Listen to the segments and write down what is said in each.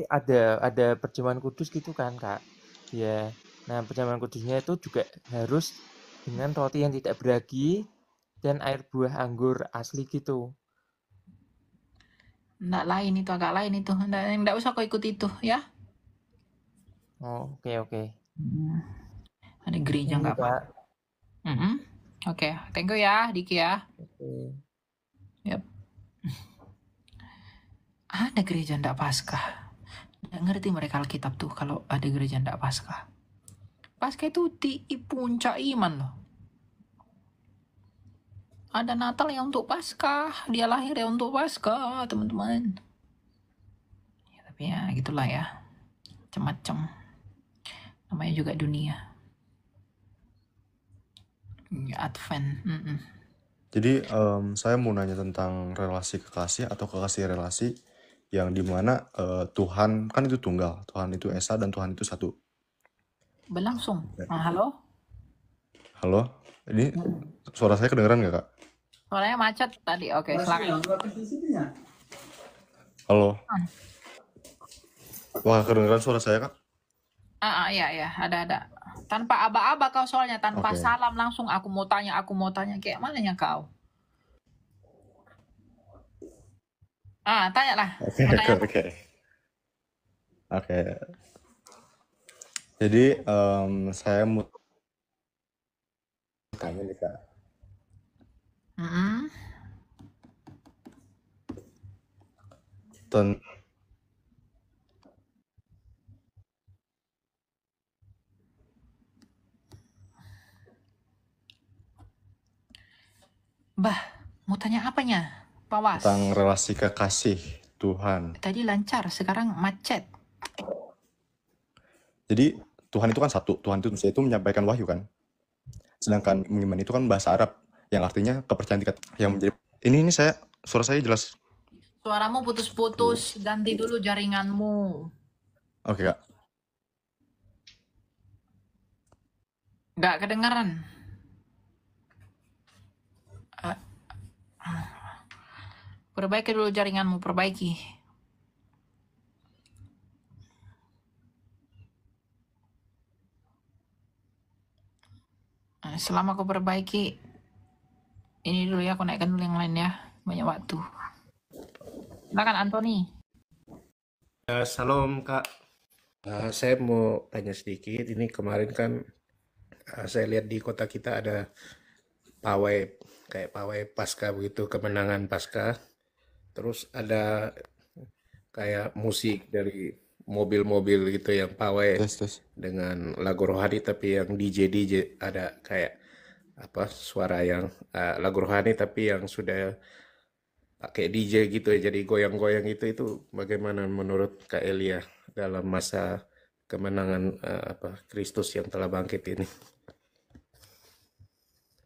ada perjamuan kudus gitu kan, Kak. Ya. Nah, perjamuan kudusnya itu juga harus dengan roti yang tidak beragi dan air buah anggur asli gitu. Nggak lain itu, agak lain itu. Nggak usah kau ikut itu, ya. Oh, oke. Ada gereja Ini nggak apa? Kak. Oke, thank you ya, Diki ya. Oke. Yap. Ada gereja ndak Paskah. Nggak ngerti mereka Alkitab tuh kalau ada gereja ndak Paskah. Paskah itu di puncak iman loh. Ada Natal yang untuk Paskah, dia lahir ya untuk Paskah, teman-teman. Ya, tapi ya gitulah ya, macam-macam. Namanya juga dunia. Advent. Jadi saya mau nanya tentang relasi kekasih atau kekasih relasi yang dimana Tuhan kan itu tunggal, Tuhan itu Esa dan Tuhan itu satu. Berlangsung. Halo? Halo, ini suara saya kedengeran nggak Kak? Suaranya macet tadi. Oke, silakan. Halo. Wah, kedengeran suara saya Kak? Iya, ada. Tanpa aba-aba kau soalnya, tanpa salam langsung aku mau tanya kayak mananya kau? Tanyalah. Oke. Jadi saya mau tanya nih Kak. Bah, mau tanya apanya, Pak Was? Tentang relasi kekasih Tuhan. Tadi lancar, sekarang macet. Jadi Tuhan itu kan satu, Tuhan itu menyampaikan wahyu kan. Sedangkan iman itu kan bahasa Arab yang artinya kepercayaan tingkat yang menjadi. Ini suara saya jelas. Suaramu putus-putus, ganti dulu jaringanmu. Oke Kak. Nggak kedengeran. Perbaiki dulu jaringanmu, perbaiki. Selama aku perbaiki, ini dulu ya, aku naikkan dulu yang lain ya. Banyak waktu. Silakan Anthony. Salam Kak. Saya mau tanya sedikit. Ini kemarin kan saya lihat di kota kita ada pawai Paskah begitu, kemenangan Paskah. Terus ada kayak musik dari mobil-mobil gitu yang pawai dengan lagu rohani, tapi yang DJ ada kayak suara yang lagu rohani tapi yang sudah pakai DJ gitu ya, jadi goyang-goyang itu bagaimana menurut Kak Elia dalam masa kemenangan Kristus yang telah bangkit ini?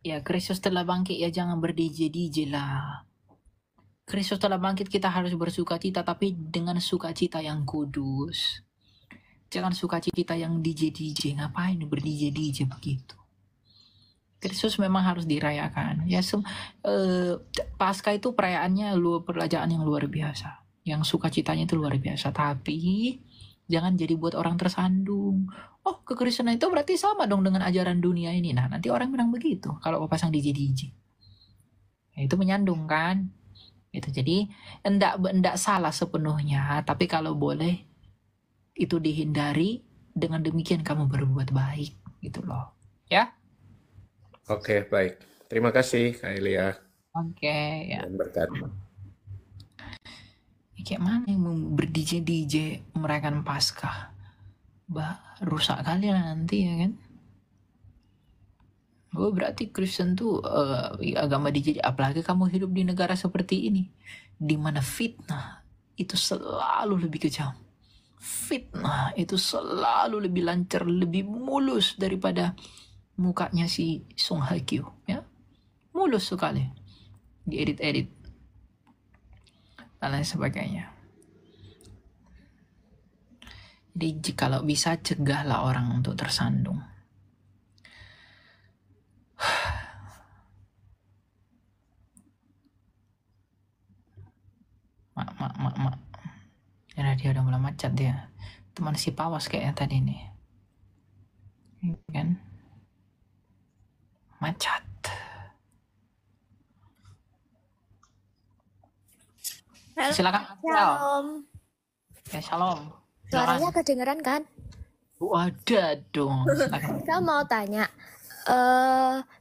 Ya, Kristus telah bangkit ya, jangan ber-DJ lah. Kristus telah bangkit, kita harus bersukacita, tapi dengan sukacita yang kudus. Jangan sukacita yang DJ. Ngapain ber-DJ begitu? Kristus memang harus dirayakan. Ya, Paskah itu perayaannya perayaan yang luar biasa. Yang sukacitanya itu luar biasa. Tapi jangan jadi buat orang tersandung. Oh, kekristenan itu berarti sama dong dengan ajaran dunia ini. Nah, nanti orang bilang begitu kalau mau pasang DJ. Ya, itu menyandung kan? Itu jadi enggak salah sepenuhnya, tapi kalau boleh itu dihindari. Dengan demikian kamu berbuat baik, gitu loh. Ya? Oke, baik. Terima kasih Kak Elia. Oke, ya. Dan berkat. Kayak mana yang ber-DJ merayakan Paskah? Rusak kali lah nanti ya kan? Berarti Kristen tuh agama DJ, apalagi kamu hidup di negara seperti ini, di mana fitnah itu selalu lebih kejam. Fitnah itu selalu lebih lancar, lebih mulus daripada mukanya si Song Hye Kyo, ya, mulus sekali, diedit dan lain sebagainya. Jadi kalau bisa cegahlah orang untuk tersandung. Mak. Ya, dia udah mulai macet. macet dia. Teman si Pawas kayaknya tadi nih. Kan? Macet. Halo, Silakan. Shalom. Ya, shalom. Suaranya kedengeran kan? Ada dong. Silakan. Saya mau tanya,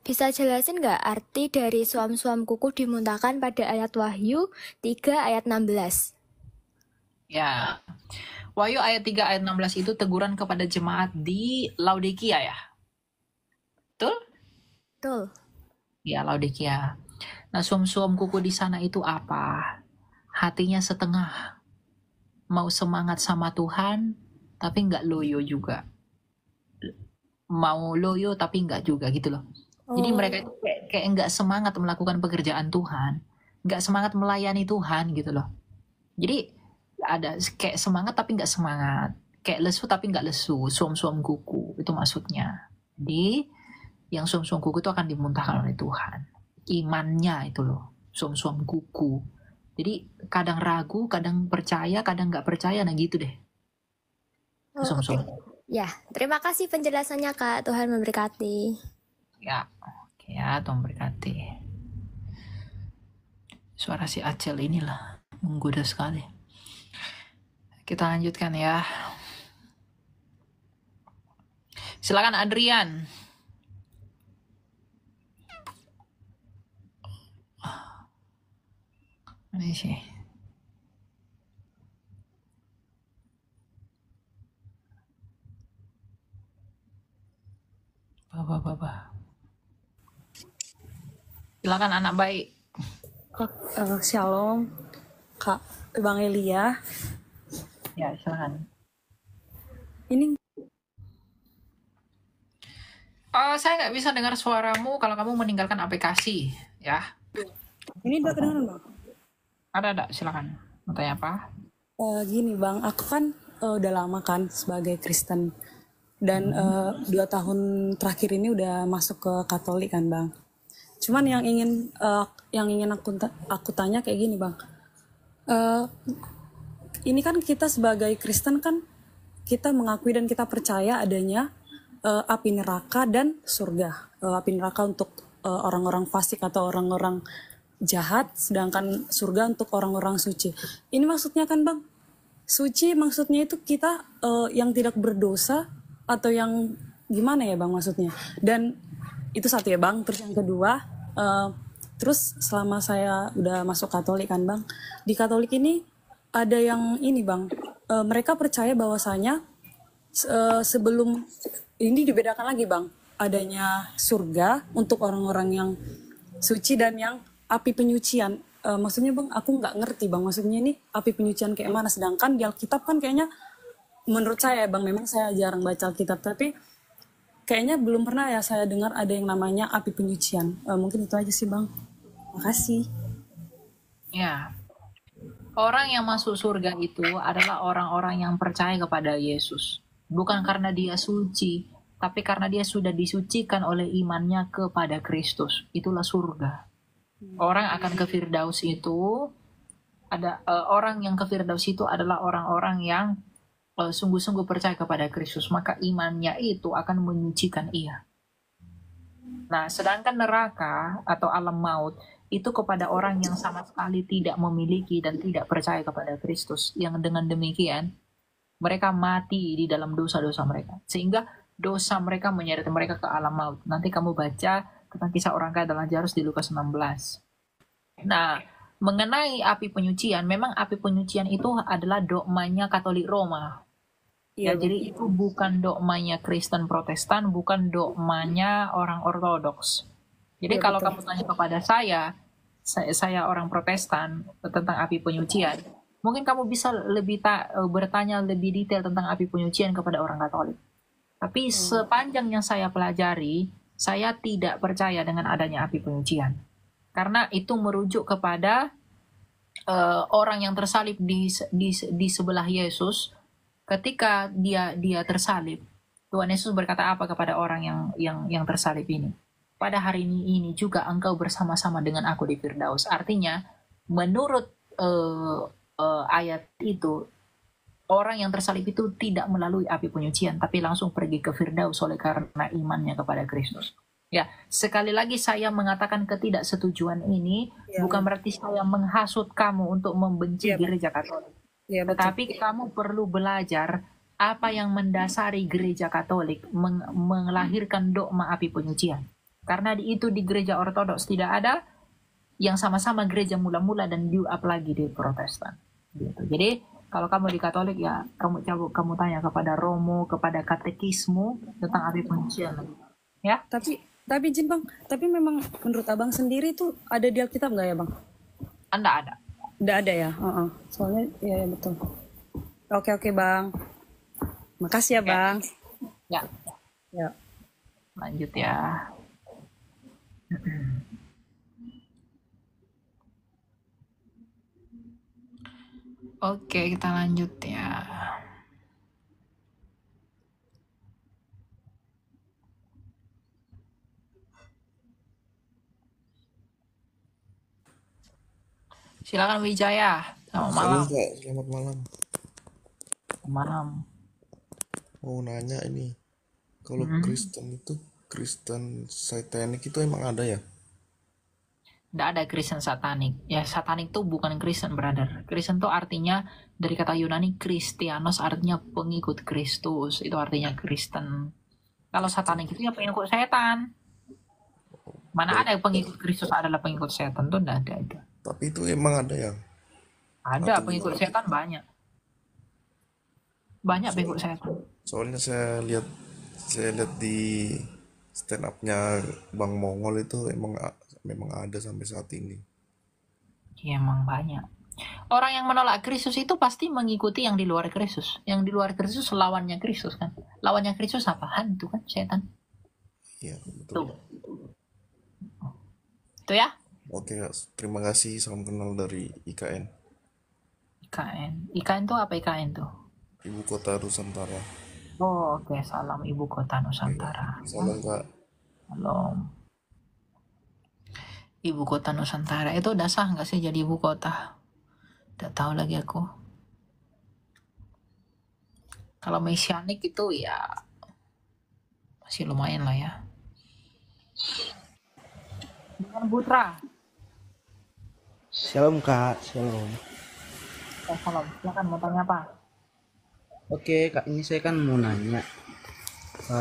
bisa jelasin nggak arti dari suam-suam kuku dimuntahkan pada ayat Wahyu 3 ayat 16? Ya. Wahyu ayat 3 ayat 16 itu teguran kepada jemaat di Laodikia ya. Betul? Betul. Ya, Laodikia. Nah, suam-suam kuku di sana itu apa? Hatinya setengah. Mau semangat sama Tuhan, tapi nggak loyo juga. Mau loyo tapi nggak juga gitu loh. Jadi mereka itu kayak nggak semangat melakukan pekerjaan Tuhan. Nggak semangat melayani Tuhan gitu loh. Jadi ada kayak semangat tapi nggak semangat. Kayak lesu tapi nggak lesu. Suam-suam kuku. Itu maksudnya. Jadi yang suam-suam kuku itu akan dimuntahkan oleh Tuhan. Imannya itu loh. Suam-suam kuku. Jadi kadang ragu, kadang percaya, kadang nggak percaya, nah gitu deh. Suam-suam. Ya, terima kasih penjelasannya Kak. Tuhan memberkati. Ya, oke ya, Tuhan berkati. Suara si Acel inilah menggoda sekali. Kita lanjutkan ya. Silakan Adrian. Mana sih? Baba. Silakan anak baik. Shalom, Kak Bang Elia. Ya, silakan. Ini Saya nggak bisa dengar suaramu kalau kamu meninggalkan aplikasi, ya. ini udah kedengeran Bang? Ada, silakan. Mau tanya apa? Gini Bang, aku kan udah lama kan sebagai Kristen dan 2 tahun terakhir ini udah masuk ke Katolik kan Bang. Cuman yang ingin aku tanya kayak gini Bang. Ini kan kita sebagai Kristen kan kita mengakui dan kita percaya adanya api neraka dan surga. Api neraka untuk orang-orang fasik atau orang-orang jahat, sedangkan surga untuk orang-orang suci. Ini maksudnya kan Bang, suci maksudnya itu kita yang tidak berdosa atau yang gimana ya Bang maksudnya? Dan itu satu ya Bang. Terus yang kedua, terus selama saya udah masuk Katolik kan Bang, di Katolik ini ada yang ini Bang, mereka percaya bahwasanya sebelum ini dibedakan lagi Bang, adanya surga untuk orang-orang yang suci dan yang api penyucian. Maksudnya Bang, aku nggak ngerti Bang, maksudnya ini api penyucian kayak mana, sedangkan di Alkitab kan kayaknya menurut saya Bang, memang saya jarang baca Alkitab, tapi kayaknya belum pernah ya saya dengar ada yang namanya api penyucian. Mungkin itu aja sih Bang. Makasih. Ya. Orang yang masuk surga itu adalah orang-orang yang percaya kepada Yesus. Bukan karena dia suci, tapi karena dia sudah disucikan oleh imannya kepada Kristus. Itulah surga. Orang akan ke Firdaus itu orang yang ke Firdaus itu adalah orang-orang yang sungguh-sungguh percaya kepada Kristus, maka imannya itu akan menyucikan ia. Nah, sedangkan neraka atau alam maut itu kepada orang yang sama sekali tidak memiliki dan tidak percaya kepada Kristus, yang dengan demikian mereka mati di dalam dosa-dosa mereka, sehingga dosa mereka menyeret mereka ke alam maut. Nanti kamu baca tentang kisah orang kaya dan Lazarus di Lukas 16. Nah, mengenai api penyucian, memang api penyucian itu adalah dogmanya Katolik Roma. Ya, jadi itu bukan dogmanya Kristen Protestan, bukan dogmanya orang Ortodoks. Jadi kalau kamu tanya kepada saya orang Protestan tentang api penyucian, mungkin kamu bisa bertanya lebih detail tentang api penyucian kepada orang Katolik. Tapi sepanjang yang saya pelajari, saya tidak percaya dengan adanya api penyucian. Karena itu merujuk kepada orang yang tersalib di sebelah Yesus. Ketika dia tersalib, Tuhan Yesus berkata apa kepada orang yang tersalib ini? Pada hari ini juga engkau bersama-sama dengan aku di Firdaus. Artinya, menurut ayat itu, Orang yang tersalib itu tidak melalui api penyucian, tapi langsung pergi ke Firdaus oleh karena imannya kepada Kristus. Ya, sekali lagi saya mengatakan ketidaksetujuan ini Ya, bukan berarti saya menghasut kamu untuk membenci iya, Bang. gereja Katolik. Iya, betul. Tetapi kamu perlu belajar apa yang mendasari gereja Katolik melahirkan dogma api penyucian. Karena itu di gereja Ortodoks tidak ada, yang sama-sama gereja mula-mula dan build up lagi di Protestan. Gitu. Jadi kalau kamu di Katolik ya kamu tanya kepada Romo, kepada katekismu tentang api penyucian. Ya, Tapi izin Bang, tapi memang menurut Abang sendiri tuh ada di Alkitab nggak ya Bang? Anda ada. Nggak ada ya? Heeh. Soalnya ya betul. Oke Bang. Makasih ya Oke. Bang. Ya, Ya. lanjut ya. Oke, kita lanjut ya. Silakan Wijaya. Selamat malam. Halo Kak, selamat malam. Malam. Mau nanya ini, kalau Hmm. Kristen itu, Kristen satanik itu emang ada ya? Tidak ada Kristen satanik. Ya, satanik itu bukan Kristen, brother. Kristen itu artinya dari kata Yunani Kristianos, artinya pengikut Kristus. Itu artinya Kristen. Kalau satanik itu ya pengikut setan. Mana ada yang pengikut Kristus adalah pengikut setan? Tuh tidak ada. Tapi itu emang ada ya? Ada Atau pengikut gimana? setan banyak. Banyak pengikut setan. Soalnya saya lihat di stand up-nya Bang Mongol itu memang ada sampai saat ini. Ya, emang banyak. Orang yang menolak Kristus itu pasti mengikuti yang di luar Kristus. Yang di luar Kristus lawannya Kristus kan. Lawannya Kristus apa? Hantu kan, setan. Iya, betul. Tuh. Itu ya. Oke, Kak. Terima kasih. Salam kenal dari IKN. IKN. IKN tuh apa IKN tuh? Ibu Kota Nusantara. Oh, oke. Salam Ibu Kota Oke, Nusantara. salam Kak. Salam. Ibu Kota Nusantara. Itu udah sah nggak sih jadi ibu kota? Tidak tahu lagi aku. Kalau mesianik itu ya masih lumayan lah ya. Dengan Putra. Shalom Kak, shalom. Salam. Silakan mau tanya apa? Oke Kak, ini saya kan mau nanya.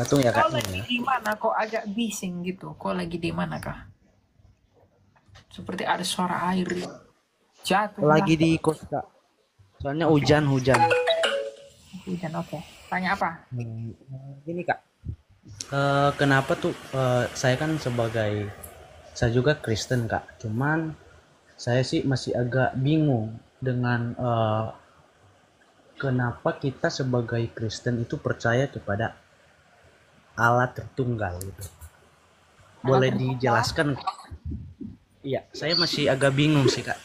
Tunggu ya Kau Kak, lagi ini ya. di mana? Kok agak bising gitu? Kau lagi di mana kah? Seperti ada suara air jatuh. Lagi di kos Kak. Soalnya hujan. Hujan, oke. Tanya apa? Gini Kak, kenapa tuh saya kan saya juga Kristen Kak. Cuman saya sih masih agak bingung dengan kenapa kita sebagai Kristen itu percaya kepada Allah Tritunggal gitu. Boleh dijelaskan? Iya, saya masih agak bingung sih Kak.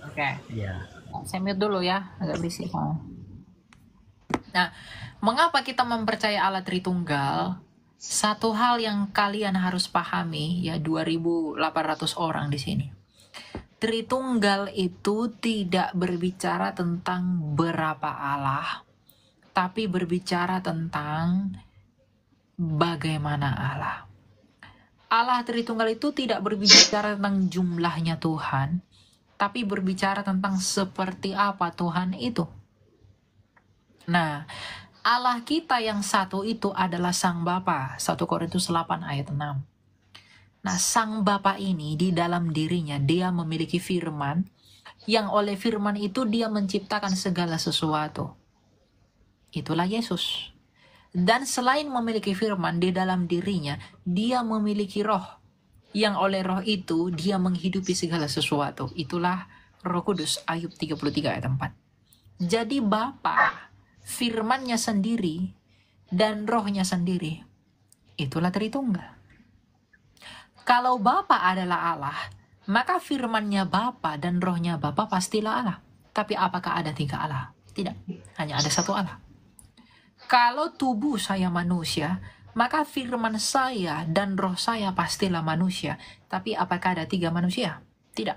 Oke. Iya. Saya mute dulu ya, agak berisik. Nah, mengapa kita mempercayai Allah Tritunggal? Satu hal yang kalian harus pahami, ya 2.800 orang di sini. Tritunggal itu tidak berbicara tentang berapa Allah, tapi berbicara tentang bagaimana Allah. Allah Tritunggal itu tidak berbicara tentang jumlahnya Tuhan, tapi berbicara tentang seperti apa Tuhan itu. Nah, Allah kita yang satu itu adalah Sang Bapa. 1 Korintus 8 ayat 6. Nah, Sang Bapa ini di dalam dirinya dia memiliki firman, yang oleh firman itu dia menciptakan segala sesuatu. Itulah Yesus. Dan selain memiliki firman di dalam dirinya, dia memiliki roh, yang oleh roh itu dia menghidupi segala sesuatu. Itulah Roh Kudus, Ayub 33 ayat 4. Jadi Bapa, firmannya sendiri, dan rohnya sendiri. Itulah Tritunggal. Kalau Bapa adalah Allah, maka firmannya Bapa dan rohnya Bapa pastilah Allah. Tapi apakah ada 3 Allah? Tidak, hanya ada 1 Allah. Kalau tubuh saya manusia, maka firman saya dan roh saya pastilah manusia. Tapi apakah ada 3 manusia? Tidak.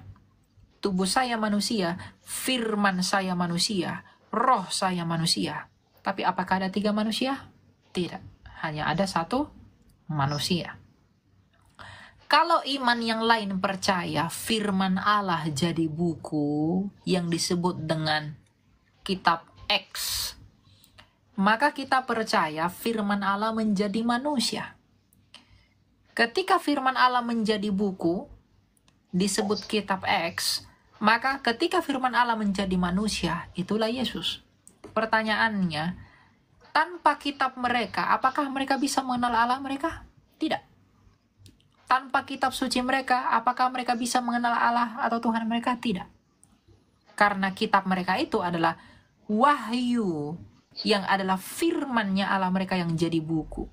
Tubuh saya manusia, firman saya manusia, roh saya manusia. Tapi apakah ada 3 manusia? Tidak. Hanya ada 1 manusia. Kalau iman yang lain percaya firman Allah jadi buku yang disebut dengan kitab X, maka kita percaya firman Allah menjadi manusia. Ketika firman Allah menjadi buku disebut kitab X, maka ketika firman Allah menjadi manusia, itulah Yesus. Pertanyaannya, tanpa kitab mereka, apakah mereka bisa mengenal Allah mereka? Tidak. Tanpa kitab suci mereka, apakah mereka bisa mengenal Allah atau Tuhan mereka? Tidak. Karena kitab mereka itu adalah wahyu yang adalah firman-Nya Allah mereka yang jadi buku.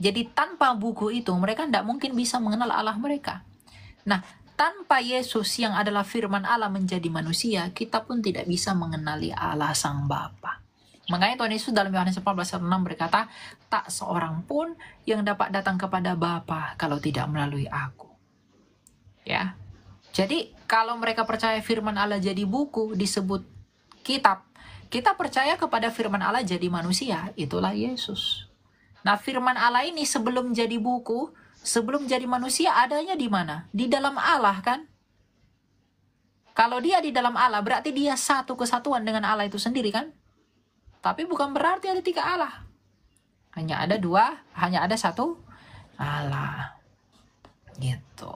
Jadi tanpa buku itu mereka tidak mungkin bisa mengenal Allah mereka. Nah, tanpa Yesus yang adalah firman Allah menjadi manusia, kita pun tidak bisa mengenali Allah Sang Bapa. Makanya Tuhan Yesus dalam Yohanes 14:6 berkata, tak seorang pun yang dapat datang kepada Bapa kalau tidak melalui aku. Ya. Jadi kalau mereka percaya firman Allah jadi buku disebut kitab, kita percaya kepada firman Allah jadi manusia, itulah Yesus. Nah, firman Allah ini sebelum jadi buku, sebelum jadi manusia adanya di mana? Di dalam Allah kan? Kalau dia di dalam Allah berarti dia satu kesatuan dengan Allah itu sendiri kan? Tapi bukan berarti ada 3 Allah. Hanya ada 2, hanya ada 1 Allah. Gitu.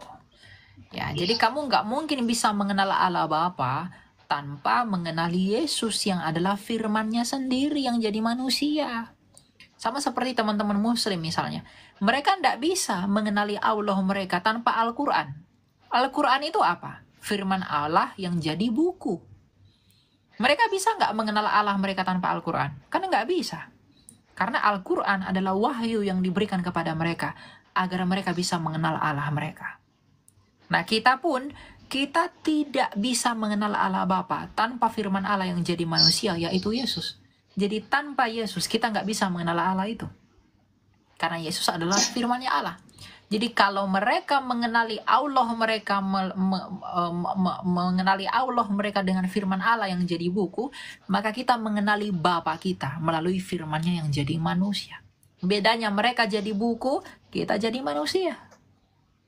Ya, jadi kamu nggak mungkin bisa mengenal Allah Bapa tanpa mengenali Yesus yang adalah firman-Nya sendiri yang jadi manusia. Sama seperti teman-teman muslim misalnya. Mereka tidak bisa mengenali Allah mereka tanpa Al-Quran. Al-Quran itu apa? Firman Allah yang jadi buku. Mereka bisa nggak mengenal Allah mereka tanpa Al-Quran? Karena nggak bisa. Karena Al-Quran adalah wahyu yang diberikan kepada mereka agar mereka bisa mengenal Allah mereka. Nah, kita pun, kita tidak bisa mengenal Allah Bapa tanpa firman Allah yang jadi manusia, yaitu Yesus. Jadi tanpa Yesus, kita nggak bisa mengenal Allah itu. Karena Yesus adalah firman-Nya Allah. Jadi kalau mereka mengenali Allah mereka, mengenali Allah mereka dengan firman Allah yang jadi buku, maka kita mengenali Bapa kita melalui firman-Nya yang jadi manusia. Bedanya mereka jadi buku, kita jadi manusia.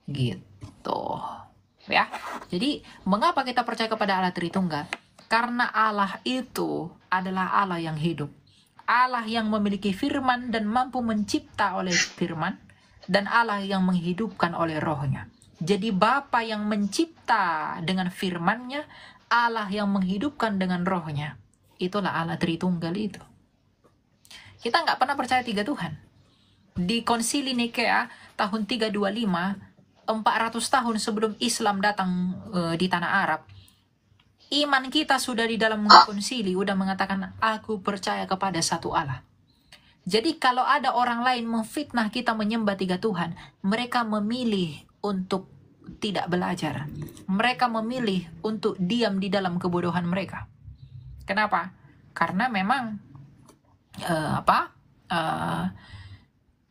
Gitu. Ya. Jadi mengapa kita percaya kepada Allah Tritunggal? Karena Allah itu adalah Allah yang hidup. Allah yang memiliki firman dan mampu mencipta oleh firman. Dan Allah yang menghidupkan oleh rohnya. Jadi Bapa yang mencipta dengan firman-Nya, Allah yang menghidupkan dengan rohnya. Itulah Allah Tritunggal itu. Kita nggak pernah percaya 3 Tuhan. Di Konsili Nikea tahun 325, 400 tahun sebelum Islam datang di tanah Arab, iman kita sudah di dalam konsili, udah mengatakan, aku percaya kepada 1 Allah. Jadi kalau ada orang lain memfitnah kita menyembah 3 Tuhan, mereka memilih untuk tidak belajar. Mereka memilih untuk diam di dalam kebodohan mereka. Kenapa? Karena memang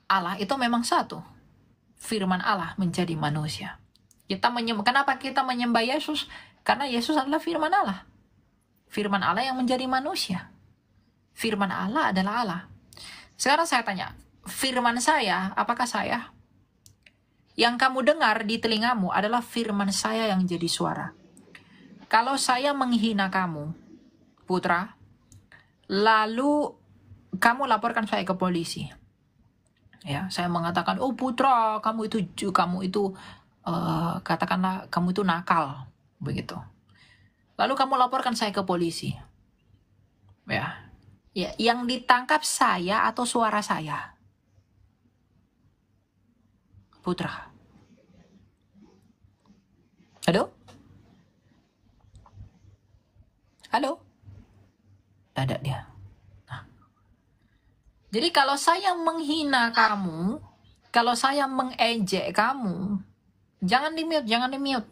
Allah itu memang satu. Firman Allah menjadi manusia. Kenapa kita menyembah Yesus? Karena Yesus adalah firman Allah. Firman Allah yang menjadi manusia. Firman Allah adalah Allah. Sekarang saya tanya, firman saya, apakah saya? Yang kamu dengar di telingamu adalah firman saya yang jadi suara. Kalau saya menghina kamu, putra, lalu kamu laporkan saya ke polisi. Ya, saya mengatakan, oh putra, kamu itu katakanlah kamu itu nakal, begitu. Lalu kamu laporkan saya ke polisi. Ya, yang ditangkap saya atau suara saya? Putra. Halo? Halo? Tak ada dia. Nah. Jadi kalau saya menghina kamu, kalau saya mengejek kamu, jangan di-mute.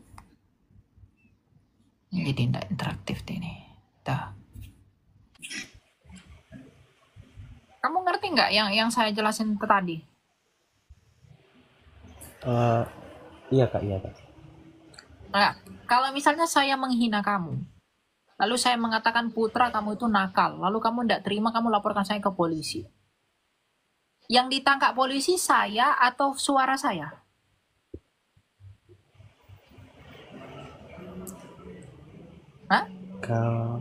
Jadi tidak interaktif ini. Tuh. Kamu ngerti nggak yang saya jelasin tadi? Iya kak. Nah, kalau misalnya saya menghina kamu, Lalu saya mengatakan, Putra, kamu itu nakal. Lalu kamu tidak terima, kamu laporkan saya ke polisi. Yang ditangkap polisi saya atau suara saya? Hah? Kalau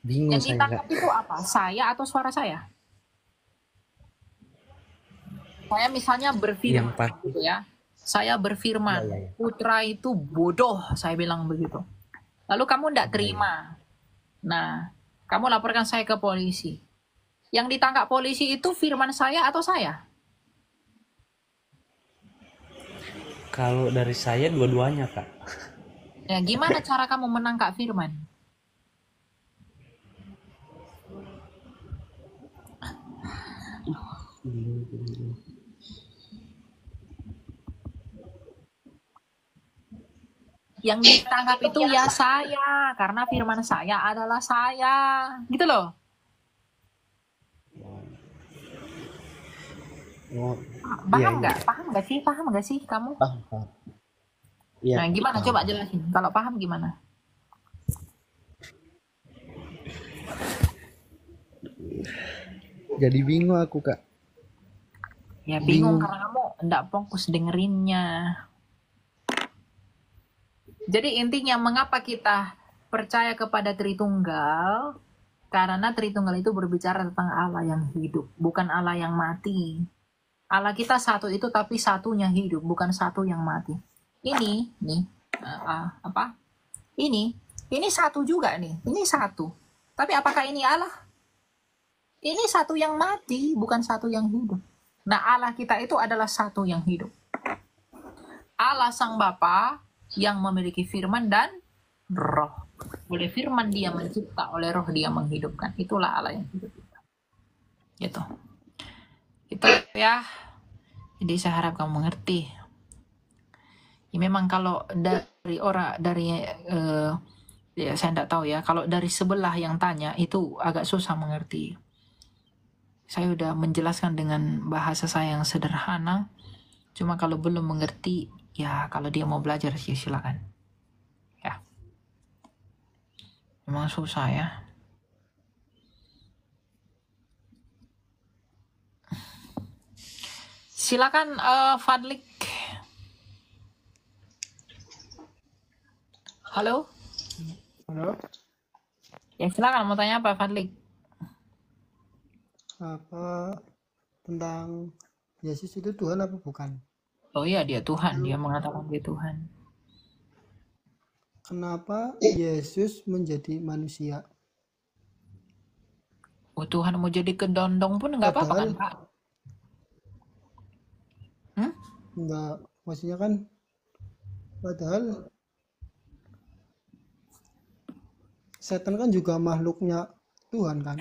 bingung Yang saya ditangkap Kak. itu apa? Saya atau suara saya? Saya misalnya Yang berfirman, pasti gitu ya. Saya ya berfirman, ya ya. Putra itu bodoh, saya bilang begitu. Lalu kamu tidak Ya ya. terima. Nah, kamu laporkan saya ke polisi. Yang ditangkap polisi itu firman saya atau saya? Kalau dari saya dua-duanya Kak. Ya, gimana cara kamu menangkap firman? Yang ditangkap itu ya saya, karena firman saya adalah saya. Gitu loh. Oh, iya Paham iya. nggak? Paham nggak sih? Paham nggak sih kamu? Paham, paham. Iya, Nah, gimana? paham, Coba paham. jelasin. Kalau paham gimana? Jadi bingung aku Kak. Ya bingung Bingung. karena kamu nggak fokus dengerinnya. Jadi intinya mengapa kita percaya kepada Tritunggal? Karena Tritunggal itu berbicara tentang Allah yang hidup, bukan Allah yang mati. Allah kita satu itu tapi satunya hidup, bukan satu yang mati. Ini nih apa? Ini satu juga nih. Ini satu. Tapi apakah ini Allah? Ini satu yang mati, bukan satu yang hidup. Nah, Allah kita itu adalah satu yang hidup. Allah Sang Bapa yang memiliki firman dan roh. Oleh firman dia mencipta, oleh roh dia menghidupkan. Itulah Allah yang hidup. Gitu. Itu ya. Jadi saya harap kamu mengerti. Ya, memang kalau dari orang ya saya tidak tahu ya. Kalau dari sebelah yang tanya itu agak susah mengerti. Saya udah menjelaskan dengan bahasa saya yang sederhana. Cuma kalau belum mengerti, ya kalau dia mau belajar sih silakan. Ya, memang susah ya. Silakan Fadlik. Halo? Halo, Ya silakan mau tanya apa Fadlik? apa tentang Yesus itu Tuhan apa bukan? Oh iya dia Tuhan, dia mengatakan dia Tuhan. Kenapa Yesus menjadi manusia? Oh Tuhan mau jadi kedondong pun nggak apa-apa kan Padahal Pak? enggak, maksudnya kan padahal setan kan juga makhluknya Tuhan kan.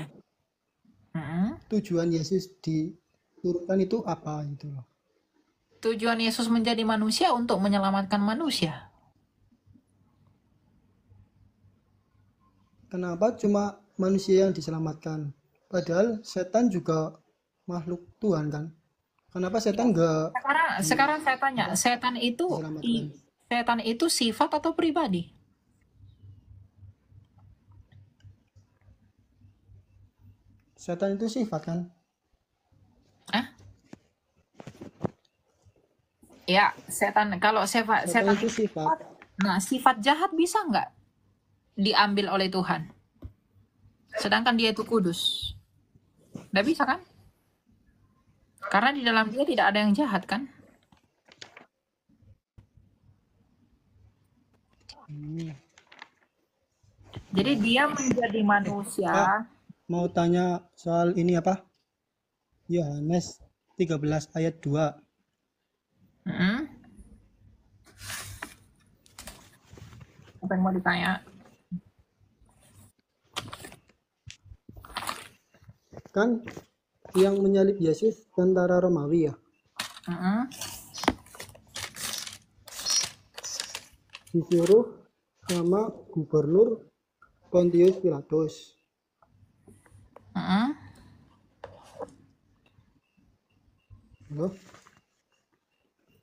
Tujuan Yesus diturunkan itu apa gitu loh. Tujuan Yesus menjadi manusia untuk menyelamatkan manusia. Kenapa cuma manusia yang diselamatkan? Padahal setan juga makhluk Tuhan kan. Kenapa setan enggak Sekarang saya tanya, diselamatkan? setan itu sifat atau pribadi? Setan itu sifat kan? Ya, setan kalau setan itu sifat. Nah, sifat jahat bisa nggak diambil oleh Tuhan? Sedangkan dia itu kudus. Nggak bisa kan? Karena di dalam dia tidak ada yang jahat kan? Jadi dia menjadi manusia. Mau tanya soal ini apa? Yohanes 13 ayat 2. Apa yang mau ditanya? Kan yang menyalib Yesus tentara Romawi ya. Disuruh sama gubernur Pontius Pilatus. Halo?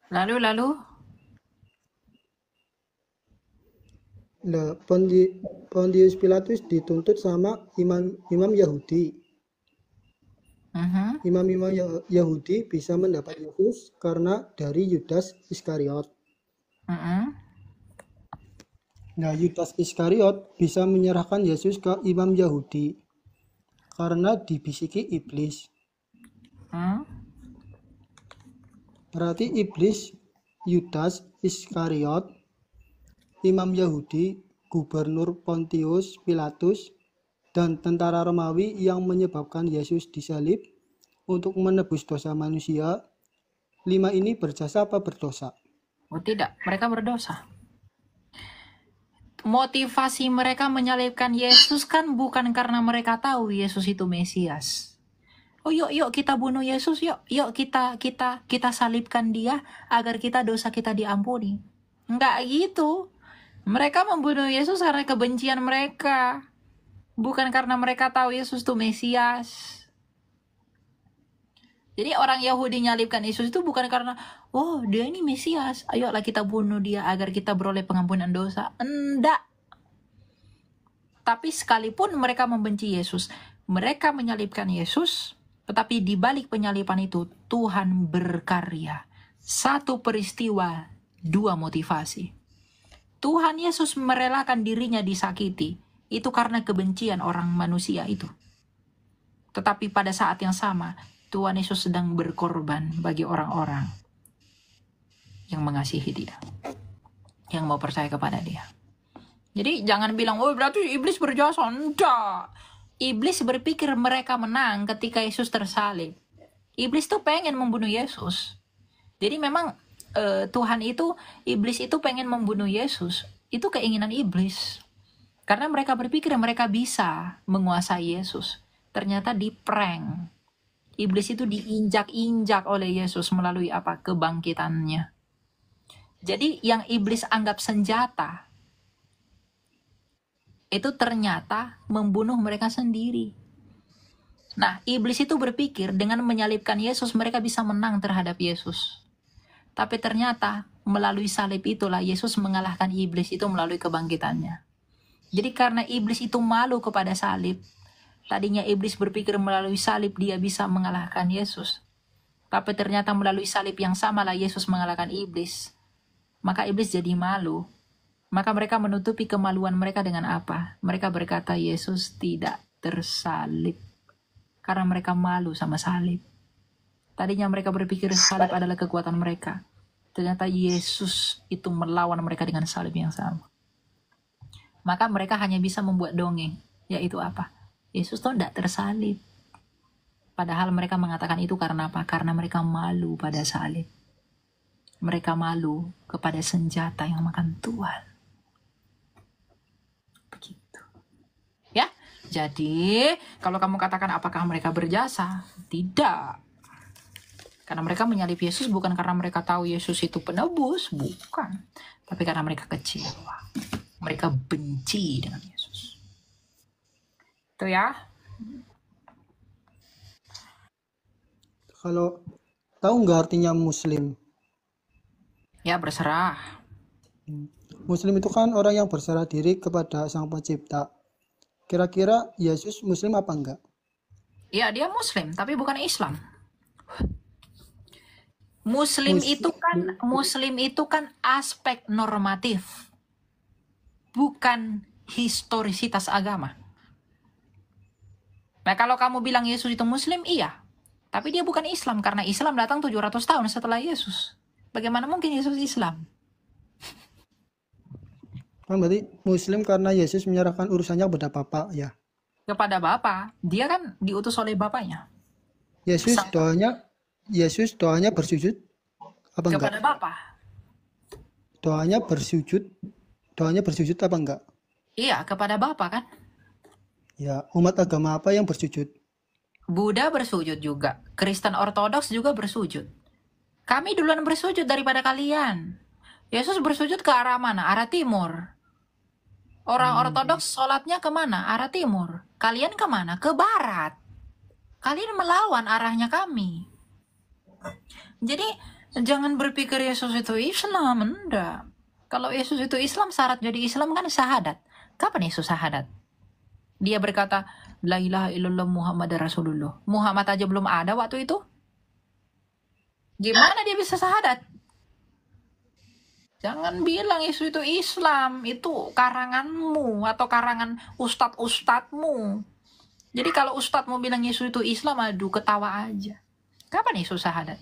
Lalu Nah, Pontius Pilatus dituntut sama imam Yahudi. Imam-imam Yahudi bisa mendapat Yesus karena dari Yudas Iskariot. Nah, Yudas Iskariot bisa menyerahkan Yesus ke imam Yahudi karena dibisiki iblis. Berarti iblis, Yudas Iskariot, imam Yahudi, gubernur Pontius Pilatus, dan tentara Romawi yang menyebabkan Yesus disalib untuk menebus dosa manusia. 5 ini berjasa apa berdosa? Oh tidak, mereka berdosa. Motivasi mereka menyalibkan Yesus kan bukan karena mereka tahu Yesus itu Mesias. Oh yuk kita bunuh Yesus, yuk kita salibkan dia agar dosa kita diampuni. Enggak gitu. Mereka membunuh Yesus karena kebencian mereka. Bukan karena mereka tahu Yesus itu Mesias. Jadi orang Yahudi nyalibkan Yesus itu bukan karena, oh dia ini Mesias, ayolah kita bunuh dia agar kita beroleh pengampunan dosa. Enggak. Tapi sekalipun mereka membenci Yesus, mereka menyalibkan Yesus, tetapi di balik penyaliban itu Tuhan berkarya. Satu peristiwa, dua motivasi. Tuhan Yesus merelakan dirinya disakiti, itu karena kebencian orang manusia itu. Tetapi pada saat yang sama, Tuhan Yesus sedang berkorban bagi orang-orang yang mengasihi dia, yang mau percaya kepada dia. Jadi jangan bilang, oh berarti iblis berjasa. Enggak. Iblis berpikir mereka menang ketika Yesus tersalib. Iblis tuh pengen membunuh Yesus. Jadi memang iblis itu pengen membunuh Yesus. Itu keinginan iblis. Karena mereka berpikir mereka bisa menguasai Yesus. Ternyata di-prank. Iblis itu diinjak-injak oleh Yesus melalui apa? Kebangkitannya. Jadi yang iblis anggap senjata, itu ternyata membunuh mereka sendiri. Nah, iblis itu berpikir dengan menyalibkan Yesus mereka bisa menang terhadap Yesus. Tapi ternyata melalui salib itulah Yesus mengalahkan iblis itu melalui kebangkitannya. Jadi karena iblis itu malu kepada salib, tadinya iblis berpikir melalui salib dia bisa mengalahkan Yesus. Tapi ternyata melalui salib yang samalah Yesus mengalahkan iblis. Maka iblis jadi malu. Maka mereka menutupi kemaluan mereka dengan apa? Mereka berkata Yesus tidak tersalib. Karena mereka malu sama salib. Tadinya mereka berpikir salib adalah kekuatan mereka. Ternyata Yesus itu melawan mereka dengan salib yang sama. Maka mereka hanya bisa membuat dongeng. Yaitu apa? Yesus tuh tidak tersalib. Padahal mereka mengatakan itu karena apa? Karena mereka malu pada salib. Mereka malu kepada senjata yang makan Tuhan. Begitu. Ya, jadi kalau kamu katakan apakah mereka berjasa? Tidak. Karena mereka menyalib Yesus bukan karena mereka tahu Yesus itu penebus. Bukan. Tapi karena mereka kecewa. Mereka benci dengan Yesus. Itu ya. Kalau tahu nggak artinya Muslim? Ya berserah. Muslim itu kan orang yang berserah diri kepada Sang Pencipta. Kira-kira Yesus Muslim apa enggak? Ya dia Muslim, tapi bukan Islam. Muslim itu kan aspek normatif, bukan historisitas agama. Nah kalau kamu bilang Yesus itu Muslim, iya. Tapi dia bukan Islam, karena Islam datang 700 tahun setelah Yesus. Bagaimana mungkin Yesus Islam? Berarti Muslim karena Yesus menyerahkan urusannya kepada Bapa ya? Kepada Bapa. Dia kan diutus oleh Bapaknya. Yesus doanya bersujud apa enggak? Kepada Bapa. Doanya bersujud apa enggak? Iya, kepada Bapa kan? Ya, umat agama apa yang bersujud? Buddha bersujud juga. Kristen Ortodoks juga bersujud. Kami duluan bersujud daripada kalian. Yesus bersujud ke arah mana? Arah timur. Orang Ortodoks sholatnya kemana? Arah timur. Kalian kemana? Ke barat. Kalian melawan arahnya kami. Jadi Jangan berpikir Yesus itu Islam, enggak. Kalau Yesus itu Islam, syarat jadi Islam kan syahadat. Kapan Yesus syahadat? Dia berkata, La ilaha illallah Muhammad Rasulullah. Muhammad aja belum ada waktu itu. Gimana dia bisa syahadat? Jangan bilang Yesus itu Islam. Itu karanganmu atau karangan ustadz-ustadzmu. Jadi kalau ustadzmu bilang Yesus itu Islam, aduh ketawa aja. Kapan Yesus syahadat?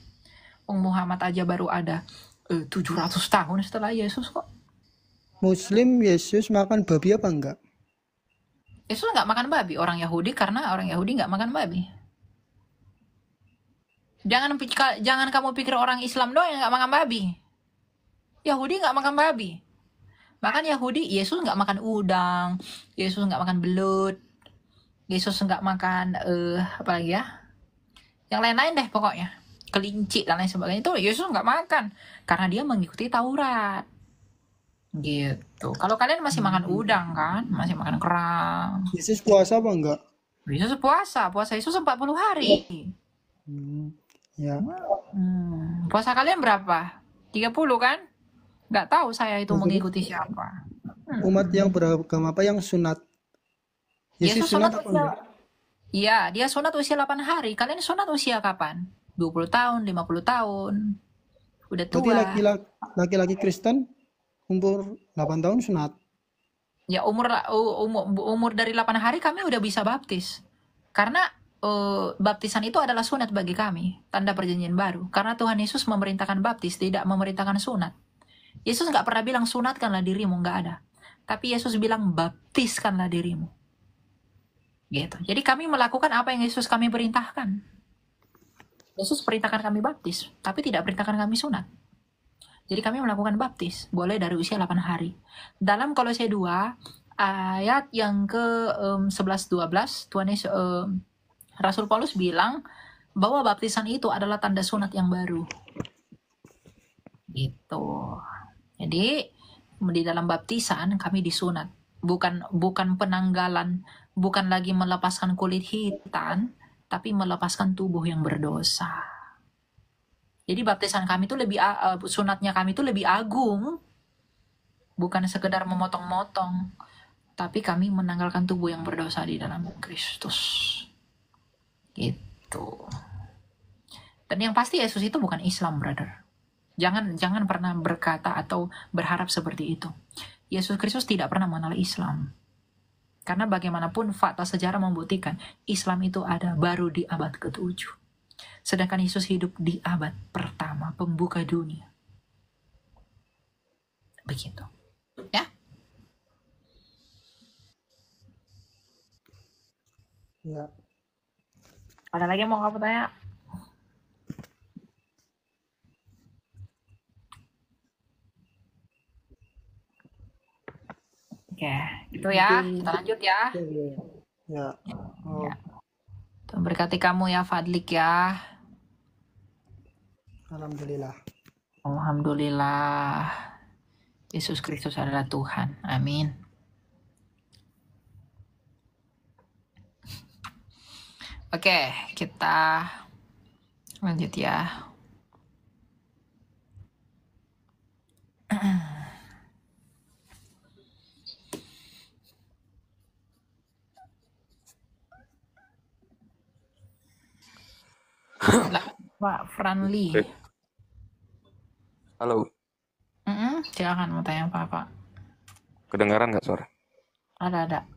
Muhammad aja baru ada 700 tahun setelah Yesus kok. Muslim Yesus makan babi apa enggak? Yesus nggak makan babi. Orang Yahudi, karena orang Yahudi nggak makan babi. Jangan kamu pikir orang Islam doang yang nggak makan babi. Yahudi nggak makan babi. Bahkan Yahudi, Yesus nggak makan udang, Yesus nggak makan belut, Yesus nggak makan apa lagi ya? Yang lain-lain deh pokoknya, kelinci dan lain sebagainya, itu Yesus nggak makan karena dia mengikuti Taurat. Gitu. Kalau kalian masih makan udang kan, masih makan kerang. Yesus puasa apa enggak? Yesus puasa Yesus 40 hari. Ya. Puasa kalian berapa? 30 kan? Nggak tahu saya itu mengikuti siapa. Umat yang beragama apa yang sunat? Yesus sunat apa enggak? Iya, dia sunat usia 8 hari. Kalian sunat usia kapan? 20 tahun, 50 tahun. Udah tua. Berarti laki-laki Kristen umur 8 tahun sunat. Ya umur dari 8 hari kami udah bisa baptis. Karena baptisan itu adalah sunat bagi kami, tanda perjanjian baru. Karena Tuhan Yesus memerintahkan baptis, tidak memerintahkan sunat. Yesus nggak pernah bilang sunatkanlah dirimu, nggak ada. Tapi Yesus bilang baptiskanlah dirimu. Gitu. Jadi kami melakukan apa yang Yesus kami perintahkan. Yesus perintahkan kami baptis, tapi tidak perintahkan kami sunat. Jadi kami melakukan baptis, boleh dari usia 8 hari. Dalam Kolose 2, ayat yang ke 11-12, Tuhan Yesus, Rasul Paulus bilang bahwa baptisan itu adalah tanda sunat yang baru. Gitu. Jadi di dalam baptisan kami disunat, bukan penanggalan, bukan lagi melepaskan kulit hitam, tapi melepaskan tubuh yang berdosa. Jadi baptisan kami itu sunatnya kami itu lebih agung, bukan sekedar memotong-motong, tapi kami menanggalkan tubuh yang berdosa di dalam Kristus. Gitu. Dan yang pasti Yesus itu bukan Islam, brother. Jangan pernah berkata atau berharap seperti itu. Yesus Kristus tidak pernah mengenal Islam. Karena bagaimanapun fakta sejarah membuktikan Islam itu ada baru di abad ke-7. Sedangkan Yesus hidup di abad pertama, pembuka dunia. Begitu. Ya? Ya. Ada lagi yang mau kamu tanya? Oke, itu ya. Kita lanjut ya. Ya. Oh. Ya. Tuhan berkati kamu ya, Fadlik ya. Alhamdulillah. Alhamdulillah. Yesus Kristus adalah Tuhan. Amin. Oke, kita lanjut ya. Pak Franli. Halo, Silakan mau tanya apa, Pak? kedengaran nggak suara? Ada.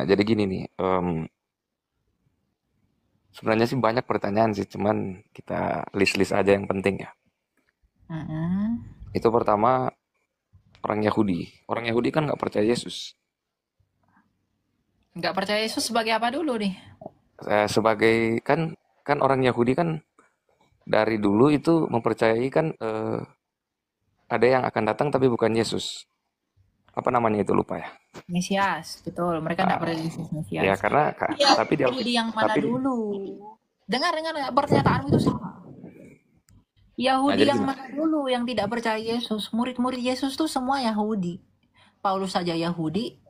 Jadi gini nih, sebenarnya sih banyak pertanyaan sih, cuman kita list-list aja yang penting ya. Itu pertama, orang Yahudi. Orang Yahudi kan nggak percaya Yesus. Nggak percaya Yesus sebagai apa dulu nih? Sebagai kan orang Yahudi kan dari dulu itu mempercayai kan ada yang akan datang tapi bukan Yesus. Apa namanya itu, lupa ya. Mesias, betul. Mereka nggak percaya Yesus Mesias. Ya karena tapi dia Yahudi yang mana dulu? Dengar pernyataanmu itu salah. Yahudi jadi yang gini. mana dulu yang tidak percaya Yesus? Murid-murid Yesus tuh semua Yahudi. Paulus saja Yahudi.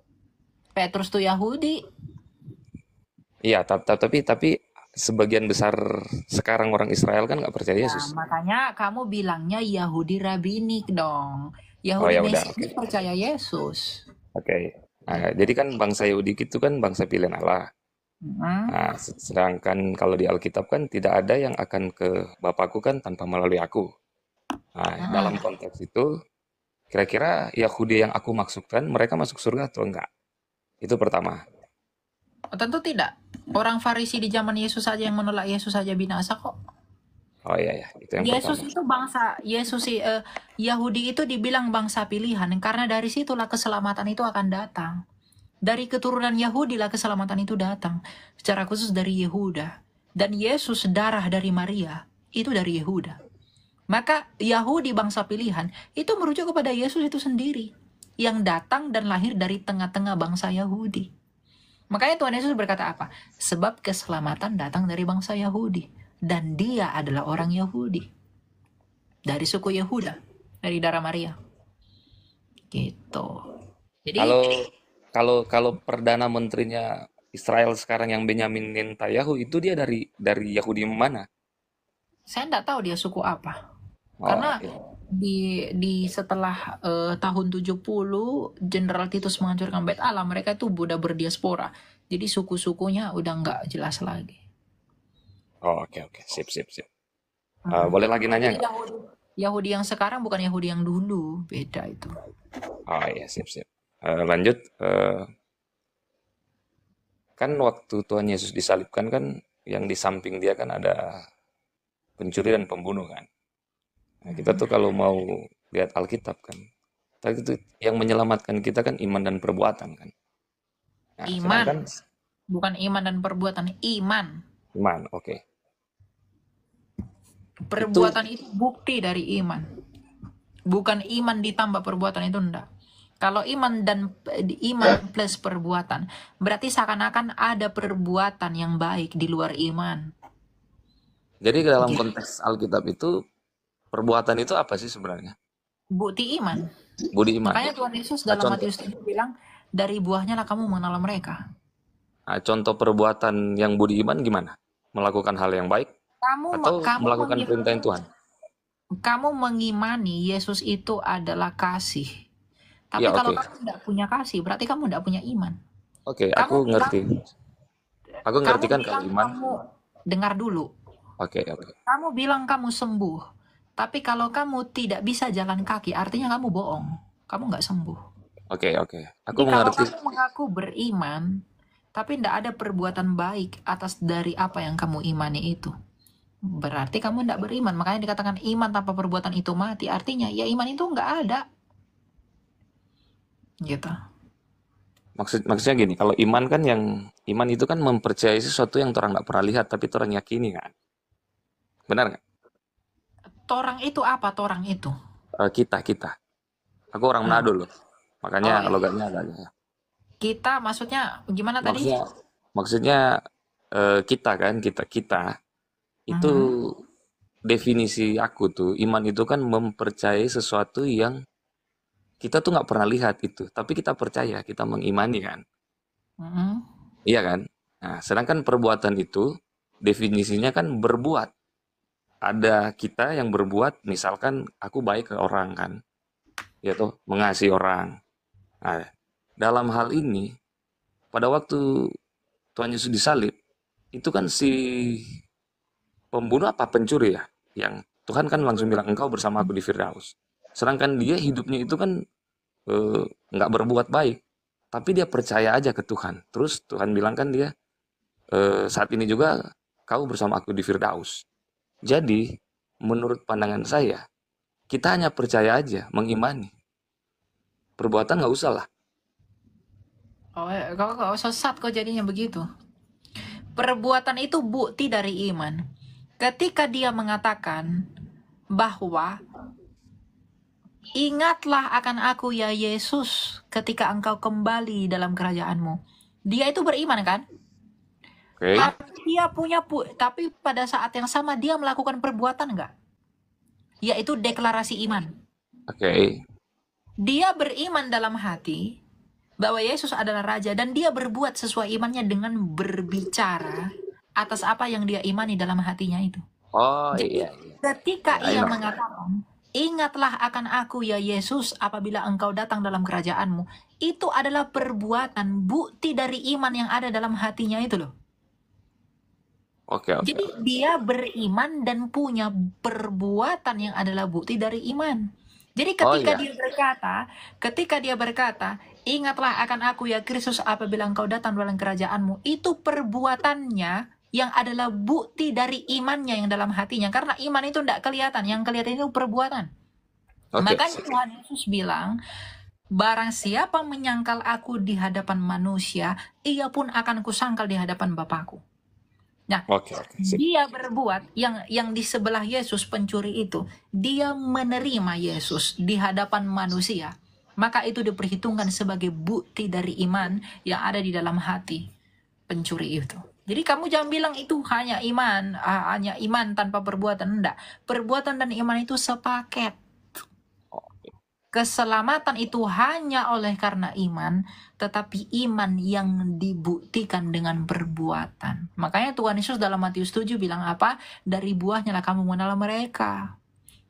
Petrus tuh Yahudi. Iya, tapi sebagian besar sekarang orang Israel kan nggak percaya Nah, Yesus. makanya kamu bilangnya Yahudi rabbinik dong. Oh Yahudi ya udah, Mesianis oke. percaya Yesus. Oke. Nah, jadi kan bangsa Yahudi itu kan bangsa pilihan Allah. Mm. Nah, sedangkan kalau di Alkitab kan tidak ada yang akan ke Bapakku kan tanpa melalui aku. Nah, dalam konteks itu, kira-kira Yahudi yang aku maksudkan, mereka masuk surga atau enggak? Itu pertama. Tentu tidak. Orang Farisi di zaman Yesus saja yang menolak Yesus saja binasa kok. Oh iya ya, itu yang Yesus pertama. itu bangsa, Yahudi itu dibilang bangsa pilihan karena dari situlah keselamatan itu akan datang. Dari keturunan Yahudi lah keselamatan itu datang. Secara khusus dari Yehuda. Dan Yesus darah dari Maria itu dari Yehuda. Maka Yahudi bangsa pilihan itu merujuk kepada Yesus itu sendiri. Yang datang dan lahir dari tengah-tengah bangsa Yahudi. Makanya Tuhan Yesus berkata apa? Sebab keselamatan datang dari bangsa Yahudi. Dan dia adalah orang Yahudi. Dari suku Yehuda. Dari darah Maria. Gitu. Jadi Kalau perdana menterinya Israel sekarang yang Benyamin Netanyahu itu dia dari Yahudi mana? saya enggak tahu dia suku apa. Oh, Karena oke. di setelah tahun 70 Jenderal Titus menghancurkan Bait Allah, mereka itu udah berdiaspora. Jadi suku-sukunya udah nggak jelas lagi. Oh, oke. Sip. Boleh lagi nanya Jadi nggak? Yahudi yang sekarang bukan Yahudi yang dulu, beda itu. Oh iya, sip. Lanjut. Kan waktu Tuhan Yesus disalibkan kan yang di samping dia kan ada pencuri dan pembunuh kan. Nah, kita tuh kalau mau lihat Alkitab kan, tadi itu yang menyelamatkan kita kan iman dan perbuatan kan. Nah, Iman, sedangkan bukan iman dan perbuatan, iman. iman, oke. Perbuatan itu bukti dari iman. Bukan iman ditambah perbuatan itu enggak. Kalau iman plus perbuatan, berarti seakan-akan ada perbuatan yang baik di luar iman. Jadi dalam Gitu. konteks Alkitab itu perbuatan itu apa sih sebenarnya? Bukti iman. Budi iman. Makanya Tuhan Yesus Nah, dalam Matius 7 bilang, dari buahnya lah kamu mengenal mereka. Nah, contoh perbuatan yang budi iman gimana? Melakukan hal yang baik atau melakukan perintah Tuhan? Kamu mengimani Yesus itu adalah kasih. Tapi Ya, kalau oke. kamu tidak punya kasih, berarti kamu tidak punya iman. Oke, aku ngerti. Aku ngerti kan kalau iman. Kamu dengar dulu. Oke. Kamu bilang kamu sembuh. Tapi kalau kamu tidak bisa jalan kaki, artinya kamu bohong. Kamu nggak sembuh. Oke. Aku Jadi mengerti. kalau kamu mengaku beriman, tapi tidak ada perbuatan baik atas dari apa yang kamu imani itu, berarti kamu tidak beriman. Makanya dikatakan iman tanpa perbuatan itu mati. Artinya ya iman itu nggak ada. Gitu. Maksudnya gini, kalau iman kan iman itu kan mempercayai sesuatu yang orang nggak pernah lihat tapi orang yakini kan. Benar nggak? Torang itu apa? Torang itu. Kita. Aku orang Manado loh. Makanya Oh, iya. logatnya agak. Kita maksudnya gimana tadi? Maksudnya kita kan, kita. Itu definisi aku tuh, iman itu kan mempercayai sesuatu yang kita tuh nggak pernah lihat itu, tapi kita percaya, kita mengimani kan. Iya kan? Nah, sedangkan perbuatan itu definisinya kan berbuat. Ada kita yang berbuat, misalkan aku baik ke orang kan, yaitu mengasihi orang. Nah, dalam hal ini, pada waktu Tuhan Yesus disalib, itu kan si pembunuh apa pencuri ya, yang Tuhan kan langsung bilang engkau bersama aku di Firdaus. Sedangkan dia hidupnya itu kan nggak berbuat baik, tapi dia percaya aja ke Tuhan. Terus Tuhan bilang kan dia saat ini juga kau bersama aku di Firdaus. Jadi menurut pandangan saya, kita hanya percaya aja, mengimani. Perbuatan nggak usah lah. Oh, kau sesat kok jadinya begitu. Perbuatan itu bukti dari iman. Ketika dia mengatakan bahwa ingatlah akan aku ya Yesus ketika engkau kembali dalam kerajaanmu. Dia itu beriman kan? Oke. Tapi pada saat yang sama dia melakukan perbuatan enggak? Yaitu deklarasi iman. Oke. Dia beriman dalam hati bahwa Yesus adalah Raja dan dia berbuat sesuai imannya dengan berbicara atas apa yang dia imani dalam hatinya itu. Oh Jadi iya, iya. ketika I ia know. mengatakan, ingatlah akan aku ya Yesus apabila engkau datang dalam kerajaanmu, itu adalah perbuatan, bukti dari iman yang ada dalam hatinya itu loh. Oke, oke. Jadi dia beriman dan punya perbuatan yang adalah bukti dari iman. Jadi Oh ketika iya. dia berkata, ingatlah akan aku ya Kristus apabila engkau datang dalam kerajaanmu, itu perbuatannya yang adalah bukti dari imannya yang dalam hatinya. Karena iman itu tidak kelihatan, yang kelihatan itu perbuatan. Oke. Makanya Tuhan Yesus bilang, barang siapa menyangkal aku di hadapan manusia, ia pun akan kusangkal di hadapan Bapakku. Nah, Oke, oke. Sip. dia berbuat yang di sebelah Yesus pencuri itu, dia menerima Yesus di hadapan manusia. Maka itu diperhitungkan sebagai bukti dari iman yang ada di dalam hati pencuri itu. Jadi kamu jangan bilang itu hanya iman tanpa perbuatan. Enggak. Perbuatan dan iman itu sepaket. Oke. Keselamatan itu hanya oleh karena iman, tetapi iman yang dibuktikan dengan perbuatan. Makanya Tuhan Yesus dalam Matius 7 bilang apa? Dari buahnya lah kamu mengenal mereka.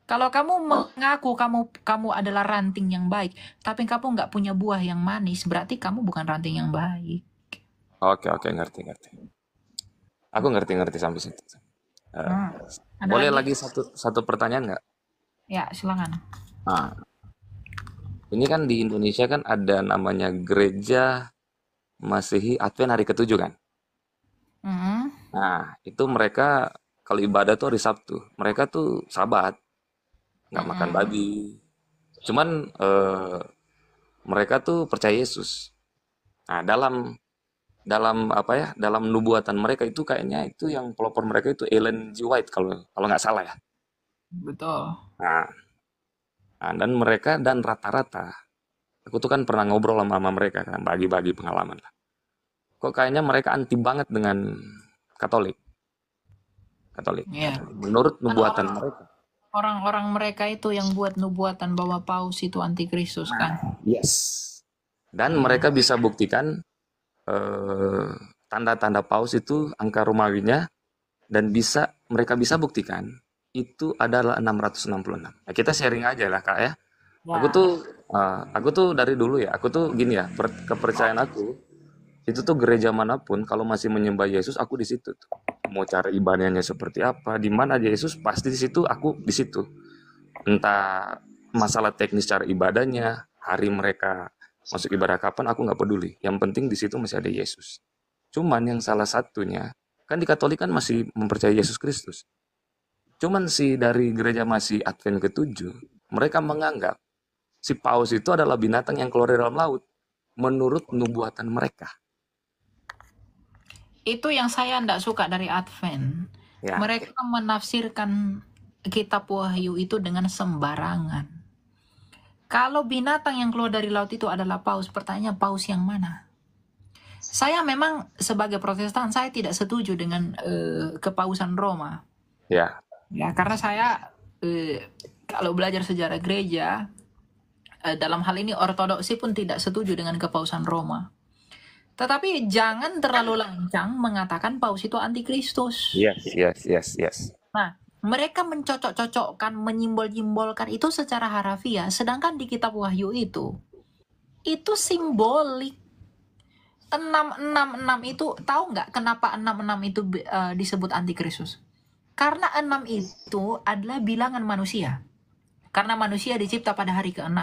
Kalau kamu mengaku kamu adalah ranting yang baik, tapi kamu nggak punya buah yang manis, berarti kamu bukan ranting yang baik. Oke, oke, ngerti. Aku ngerti sampai situ. Ada Boleh lagi? lagi satu pertanyaan nggak? Ya, silakan. Nah, ini kan di Indonesia kan ada namanya Gereja Masihi Advent hari ke-7 kan? Mm. Nah, itu mereka kalau ibadah tuh hari Sabtu. Mereka tuh Sabat, nggak makan babi. Cuman mereka tuh percaya Yesus. Nah, dalam apa ya? Dalam nubuatan mereka itu kayaknya itu yang pelopor mereka itu Ellen G. White kalau nggak salah ya. Betul. Nah, dan mereka dan rata-rata aku tuh kan pernah ngobrol sama mereka kan, bagi-bagi pengalaman lah. Kok kayaknya mereka anti banget dengan Katolik. Iya. Menurut nubuatan Kan mereka. orang-orang mereka itu yang buat nubuatan bahwa Paus itu antikristus kan. Yes. Dan mereka bisa buktikan tanda-tanda Paus itu angka Romawinya, dan mereka bisa buktikan itu adalah 666. Nah, kita sharing aja lah Kak ya. Aku tuh dari dulu ya, aku tuh gini ya, kepercayaan aku itu tuh gereja manapun kalau masih menyembah Yesus, aku di situ tuh. Mau cara ibadahnya seperti apa, di mana aja Yesus pasti di situ, aku di situ. Entah masalah teknis cara ibadahnya, hari mereka masuk ibadah kapan, aku nggak peduli. Yang penting di situ masih ada Yesus. Cuman yang salah satunya, kan di Katolik kan masih mempercayai Yesus Kristus. Cuman dari gereja masih Advent ke-7, mereka menganggap si Paus itu adalah binatang yang keluar dari dalam laut. Menurut nubuatan mereka. Itu yang saya tidak suka dari Advent. Ya. Mereka menafsirkan kitab Wahyu itu dengan sembarangan. Kalau binatang yang keluar dari laut itu adalah paus, pertanyaannya paus yang mana? Saya memang sebagai Protestan saya tidak setuju dengan kepausan Roma. Ya. Ya, karena saya kalau belajar sejarah gereja dalam hal ini ortodoksi pun tidak setuju dengan kepausan Roma. Tetapi jangan terlalu lancang mengatakan paus itu antikristus. Yes. Nah, mereka mencocok-cocokkan, menyimbol-nyimbolkan itu secara harafiah, sedangkan di kitab Wahyu itu simbolik. 666 itu, tahu nggak kenapa 66 itu disebut antikristus? Karena 6 itu adalah bilangan manusia. Karena manusia dicipta pada hari ke-6.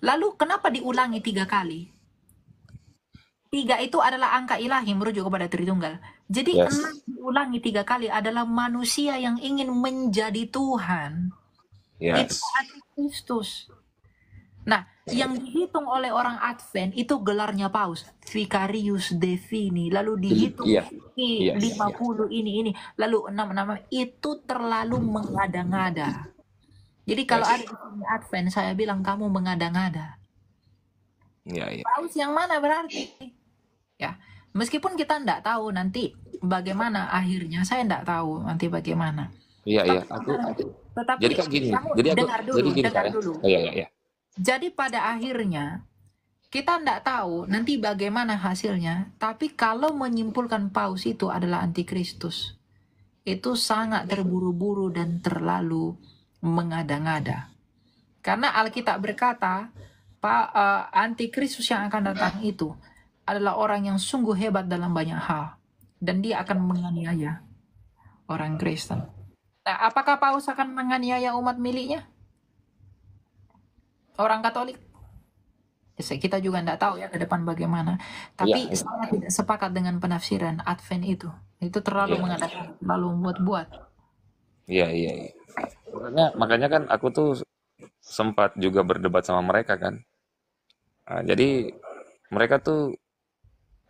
Lalu kenapa diulangi 3 kali? 3 itu adalah angka ilahi merujuk kepada Tritunggal. Jadi 6 diulangi 3 kali adalah manusia yang ingin menjadi Tuhan. Itu antikristus. Nah, yang dihitung oleh orang Advent itu gelarnya paus, Vicarius Divini, lalu dihitung 50 ini, lalu 66 itu terlalu mengada-ngada. Jadi kalau ada di sini Advent, saya bilang kamu mengada-ngada. Paus yang mana berarti? Ya, meskipun kita tidak tahu nanti bagaimana akhirnya, saya tidak tahu nanti bagaimana. Iya. Tetapi Jadi kan gini. kamu Jadi dengar dulu. Iya. Jadi pada akhirnya Kita tidak tahu nanti bagaimana hasilnya, tapi kalau menyimpulkan Paus itu adalah antikristus, itu sangat terburu-buru dan terlalu mengada-ngada. Karena Alkitab berkata, antikristus yang akan datang itu adalah orang yang sungguh hebat dalam banyak hal, dan dia akan menganiaya orang Kristen. Nah, apakah Paus akan menganiaya umat miliknya? Orang Katolik? Kita juga tidak tahu ya ke depan bagaimana. Tapi saya tidak sepakat dengan penafsiran Advent itu. Itu terlalu mengadakan, terlalu membuat-buat. Iya. Makanya kan aku tuh sempat juga berdebat sama mereka kan. Nah, jadi mereka tuh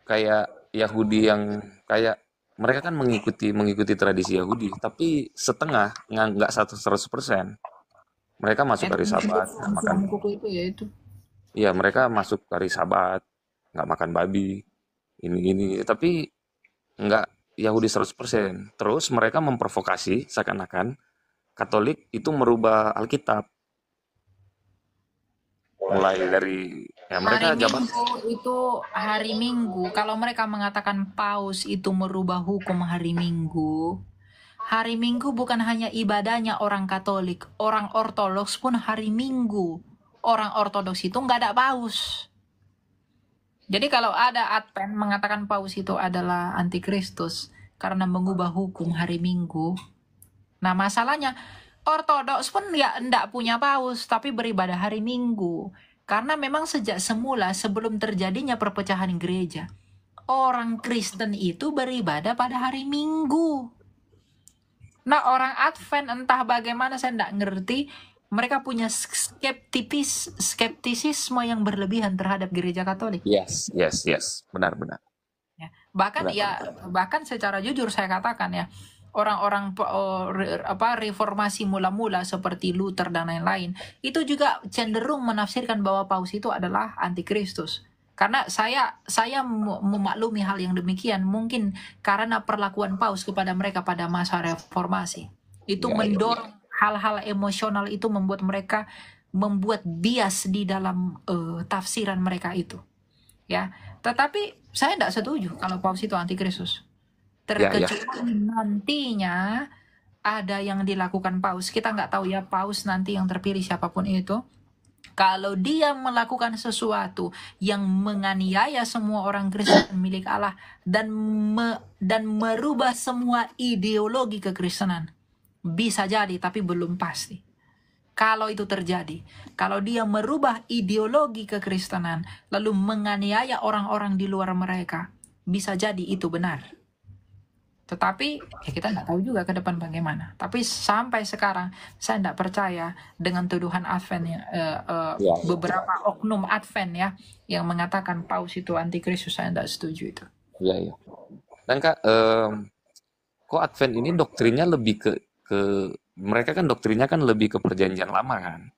kayak Yahudi yang kayak mereka kan mengikuti tradisi Yahudi, tapi setengah, nggak 100%. Mereka masuk hari Sabat, nggak makan. Iya, mereka masuk hari Sabat, nggak makan babi, ini. Tapi nggak Yahudi 100%. Terus mereka memprovokasi seakan-akan Katolik itu merubah Alkitab. Mulai dari mereka hari Minggu itu hari Minggu. Kalau mereka mengatakan Paus itu merubah hukum hari Minggu bukan hanya ibadahnya orang Katolik, orang Ortodoks pun hari Minggu. Orang Ortodoks itu nggak ada Paus. Jadi kalau ada Advent mengatakan Paus itu adalah antikristus karena mengubah hukum hari Minggu. Nah masalahnya Ortodoks pun ya enggak punya Paus tapi beribadah hari Minggu. Karena memang sejak semula sebelum terjadinya perpecahan gereja, orang Kristen itu beribadah pada hari Minggu. Nah orang Advent entah bagaimana saya enggak ngerti, mereka punya skeptisisme yang berlebihan terhadap gereja Katolik. Yes. Benar. Ya. Bahkan secara jujur saya katakan ya, orang-orang reformasi mula-mula seperti Luther dan lain-lain itu juga cenderung menafsirkan bahwa Paus itu adalah antikristus. Karena saya memaklumi hal yang demikian mungkin karena perlakuan Paus kepada mereka pada masa reformasi. Itu mendorong hal-hal emosional itu membuat bias di dalam tafsiran mereka itu. Ya, tetapi saya tidak setuju kalau Paus itu antikristus. Terkecuali nantinya ada yang dilakukan Paus. Kita nggak tahu ya Paus nanti yang terpilih siapapun itu. Kalau dia melakukan sesuatu yang menganiaya semua orang Kristen milik Allah dan merubah semua ideologi kekristenan, bisa jadi tapi belum pasti. Kalau itu terjadi, kalau dia merubah ideologi kekristenan lalu menganiaya orang-orang di luar mereka, bisa jadi itu benar. Tetapi ya kita nggak tahu juga ke depan bagaimana. Tapi sampai sekarang saya tidak percaya dengan tuduhan Advent beberapa oknum Advent ya yang mengatakan Paus itu antikristus. Saya tidak setuju itu. Iya. Dan Kak, kok Advent ini doktrinnya lebih ke mereka kan doktrinnya kan lebih ke perjanjian lama kan.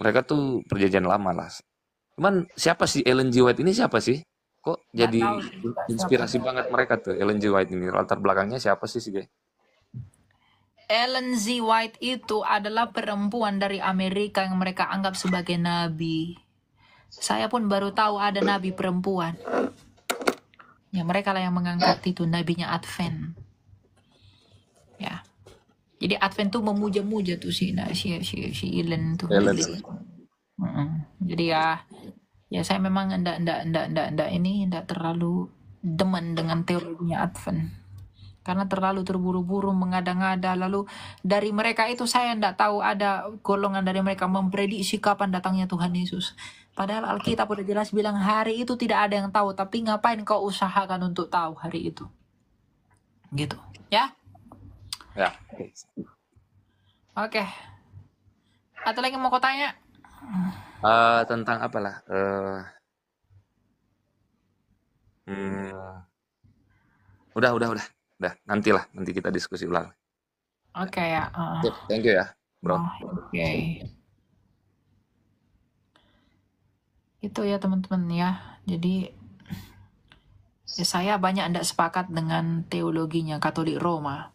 Mereka tuh perjanjian lama lah. Cuman siapa sih Ellen G. White ini siapa sih? Kok jadi inspirasi banget mereka tuh Ellen G. White ini? Latar belakangnya siapa sih Guys? Ellen G. White itu adalah perempuan dari Amerika yang mereka anggap sebagai nabi. Saya pun baru tahu ada nabi perempuan. Ya mereka lah yang mengangkat itu nabinya Advent. Ya. Jadi Advent tuh memuja-muja tuh si Ellen tuh. Jadi ya saya memang enggak terlalu demen dengan teorinya Advent. Karena terlalu terburu-buru mengada-ngada. Lalu dari mereka itu saya enggak tahu ada golongan dari mereka memprediksi kapan datangnya Tuhan Yesus. Padahal Alkitab udah jelas bilang hari itu tidak ada yang tahu. Tapi ngapain kau usahakan untuk tahu hari itu? Gitu. Ya? Ya. Oke. Atau lagi mau kau tanya? Tentang apalah udah nanti kita diskusi ulang. Oke ya. Thank you ya bro. Oke. Itu ya teman-teman ya. Jadi ya, saya banyak tidak sepakat dengan teologinya Katolik Roma,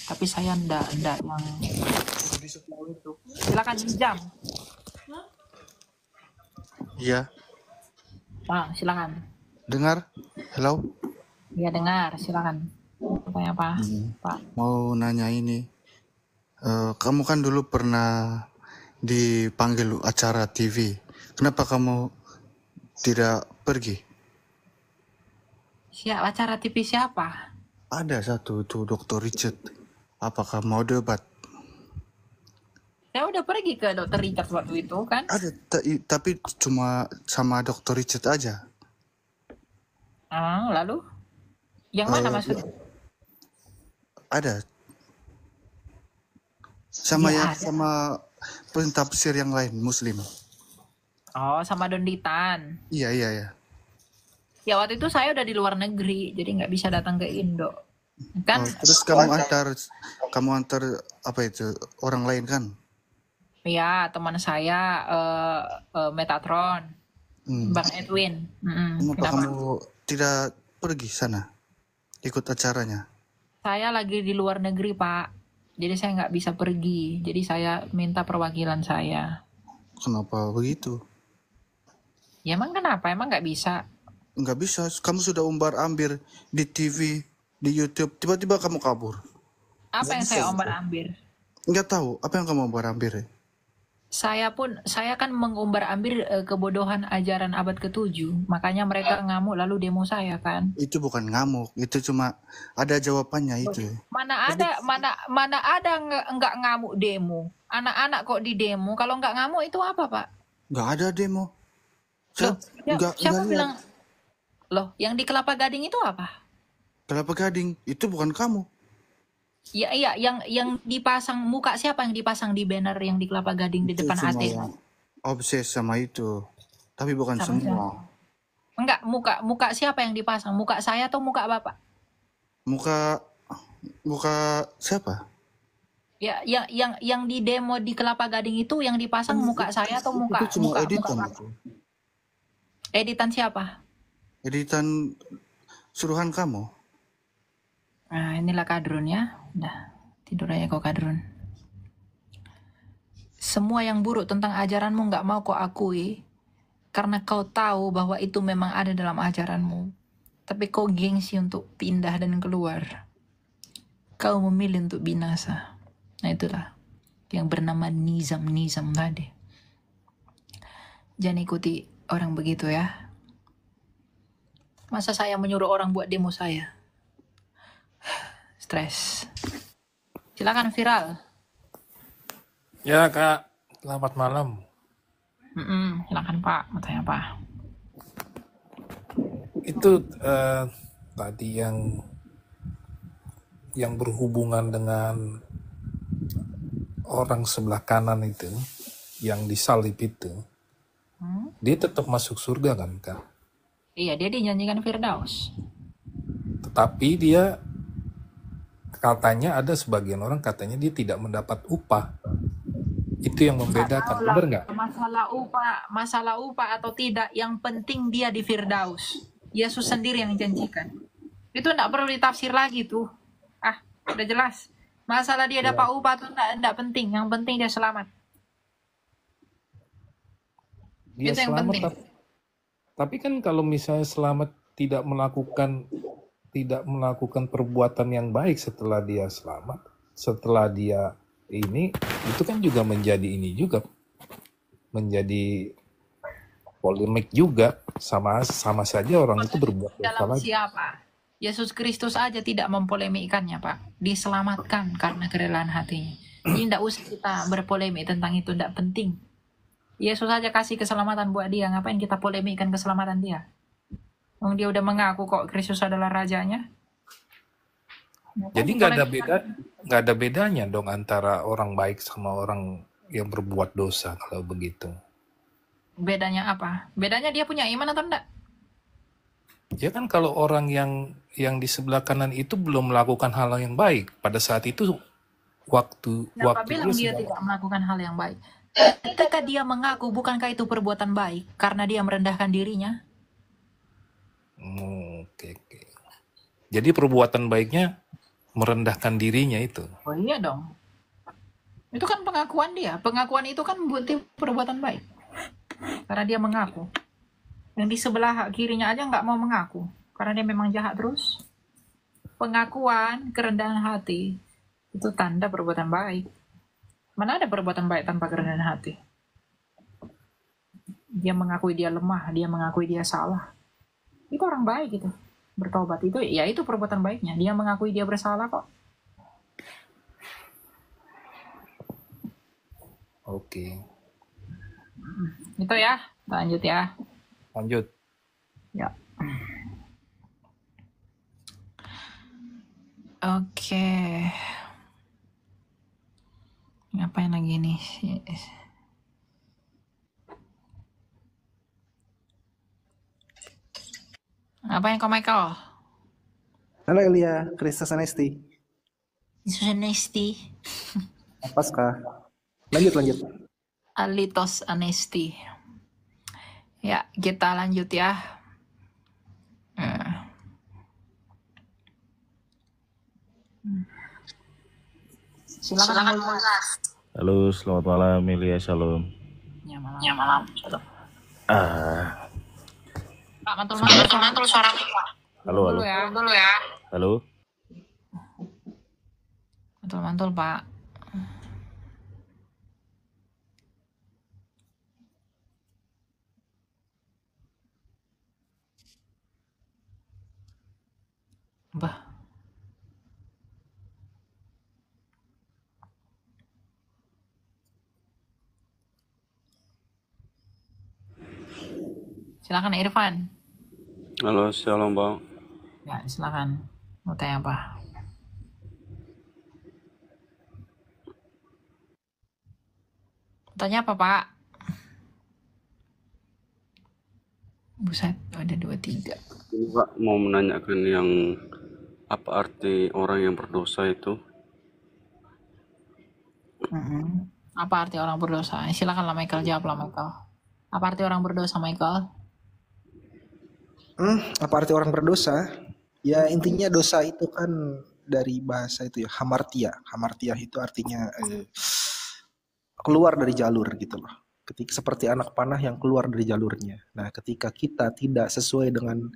tapi saya tidak yang itu. Silakan jam. Iya. Bang, silakan. Dengar? Hello? Ya dengar, silakan. Tanya apa, Pak? Mau nanya ini. Kamu kan dulu pernah dipanggil acara TV. Kenapa kamu tidak pergi? Acara TV siapa? Ada satu itu Dr. Richard. Apakah mau debat? Saya udah pergi ke Dr. Richard waktu itu kan. Ada, tapi cuma sama Dr. Richard aja. Lalu? Yang mana maksudnya? Ada. Sama Ya, ada. sama pentafsir yang lain Muslim. Oh, sama Donditan. Iya. Ya waktu itu saya udah di luar negeri, jadi nggak bisa datang ke Indo. Kan? Terus kamu antar apa itu orang lain kan? Ya, teman saya Metatron, Bang Edwin. Kenapa Kenapa? kamu tidak pergi sana ikut acaranya? Saya lagi di luar negeri, Pak. Jadi saya nggak bisa pergi. Jadi saya minta perwakilan saya. Kenapa begitu? Ya emang kenapa? Emang nggak bisa? Nggak bisa. Kamu sudah umbar-ambir di TV, di YouTube. Tiba-tiba kamu kabur. Apa yang saya ombar-ambir? Nggak tahu. Apa yang kamu umbar-ambir? Saya kan mengumbar-ambir kebodohan ajaran abad ke-7. Makanya mereka ngamuk lalu demo saya kan. Itu bukan ngamuk. Itu cuma ada jawabannya itu. Mana ada nggak ngamuk demo? Anak-anak kok di demo? Kalau nggak ngamuk itu apa, Pak? Nggak ada demo. Siapa bilang? Loh, yang di Kelapa Gading itu apa? Kelapa Gading itu bukan kamu. Ya, iya, yang dipasang muka siapa yang dipasang di banner yang di Kelapa Gading di Itu depan cuma ATM? yang obses sama itu. Tapi bukan Sama semua. Enggak, muka siapa yang dipasang? Muka saya atau muka Bapak? Muka siapa? Ya, yang di demo di Kelapa Gading itu yang dipasang muka saya atau muka Itu cuma muka editan Bapak? itu. Editan siapa? Editan suruhan kamu. Nah, inilah kadrun ya. Udah, tidur aja kau kadrun. Semua yang buruk tentang ajaranmu nggak mau kau akui karena kau tahu bahwa itu memang ada dalam ajaranmu. Tapi kau gengsi untuk pindah dan keluar. Kau memilih untuk binasa. Nah itulah yang bernama nizam tadi. Jangan ikuti orang begitu ya. Masa saya menyuruh orang buat demo saya? Stres. Silakan viral. Ya Kak, selamat malam. Silakan Pak, mau tanya apa? Itu tadi yang berhubungan dengan orang sebelah kanan itu, yang disalib itu, dia tetap masuk surga kan Kak? Iya, dia dinyanyikan Firdaus. Tetapi dia katanya ada sebagian orang katanya dia tidak mendapat upah. Itu yang membedakan, benar nggak? Masalah upah atau tidak, yang penting dia di Firdaus. Yesus sendiri yang janjikan. Itu enggak perlu ditafsir lagi tuh. Udah jelas. Masalah dia dapat upah itu enggak penting. Yang penting dia selamat. Dia Itu yang selamat, penting. tapi kan kalau misalnya selamat tidak melakukan perbuatan yang baik setelah dia selamat, setelah dia ini, itu kan juga menjadi polemik juga, sama saja orang itu berbuat dosa Dalam lagi. siapa? Yesus Kristus aja tidak mempolemikkannya, Pak. Diselamatkan karena kerelaan hatinya. Jadi tidak usah kita berpolemik tentang itu, tidak penting. Yesus aja kasih keselamatan buat dia, ngapain kita polemikkan keselamatan dia? Dia udah mengaku kok Kristus adalah rajanya. Jadi nggak ada bedanya dong antara orang baik sama orang yang berbuat dosa kalau begitu. Bedanya apa? Bedanya dia punya iman atau enggak? Ya kan kalau orang yang di sebelah kanan itu belum melakukan hal yang baik pada saat itu, Siapa bilang dia tidak melakukan hal yang baik? Ketika dia mengaku, bukankah itu perbuatan baik karena dia merendahkan dirinya? Oke. Jadi perbuatan baiknya merendahkan dirinya itu. Oh iya dong. Itu kan pengakuan dia. Pengakuan itu kan bukti perbuatan baik. Karena dia mengaku. Yang di sebelah kirinya aja nggak mau mengaku. Karena dia memang jahat terus. Pengakuan, kerendahan hati, itu tanda perbuatan baik. Mana ada perbuatan baik tanpa kerendahan hati? Dia mengakui dia lemah, dia mengakui dia salah. Itu orang baik itu. Bertobat itu, ya itu perbuatan baiknya. Dia mengakui dia bersalah kok. Oke. Itu ya, lanjut ya. Lanjut. Ya. Oke. Ngapain lagi nih? Ngapain kau Michael? Halo Elia, Kristus Anesti. Yesus Anesti. Paskah. Lanjut. Alitos Anesti. Ya, kita lanjut ya. Silakan. Halo, selamat malam Elia, shalom. Ya malam. Shalom. Pak, mantul suara. Halo. Dulu ya. Halo. Mantul, Pak. Bah. Silakan Irfan. Halo, shalom Bang. Ya, silakan. Mau tanya apa? Tanya apa, Pak? Buset, ada 2-3. Ini Pak mau menanyakan yang apa arti orang yang berdosa itu? Apa arti orang berdosa? Silakanlah Michael, jawablah Michael. Apa arti orang berdosa, Michael? Apa arti orang berdosa? Ya intinya dosa itu kan dari bahasa itu ya, hamartia. Hamartia itu artinya keluar dari jalur gitu loh. Ketika seperti anak panah yang keluar dari jalurnya. Nah, ketika kita tidak sesuai dengan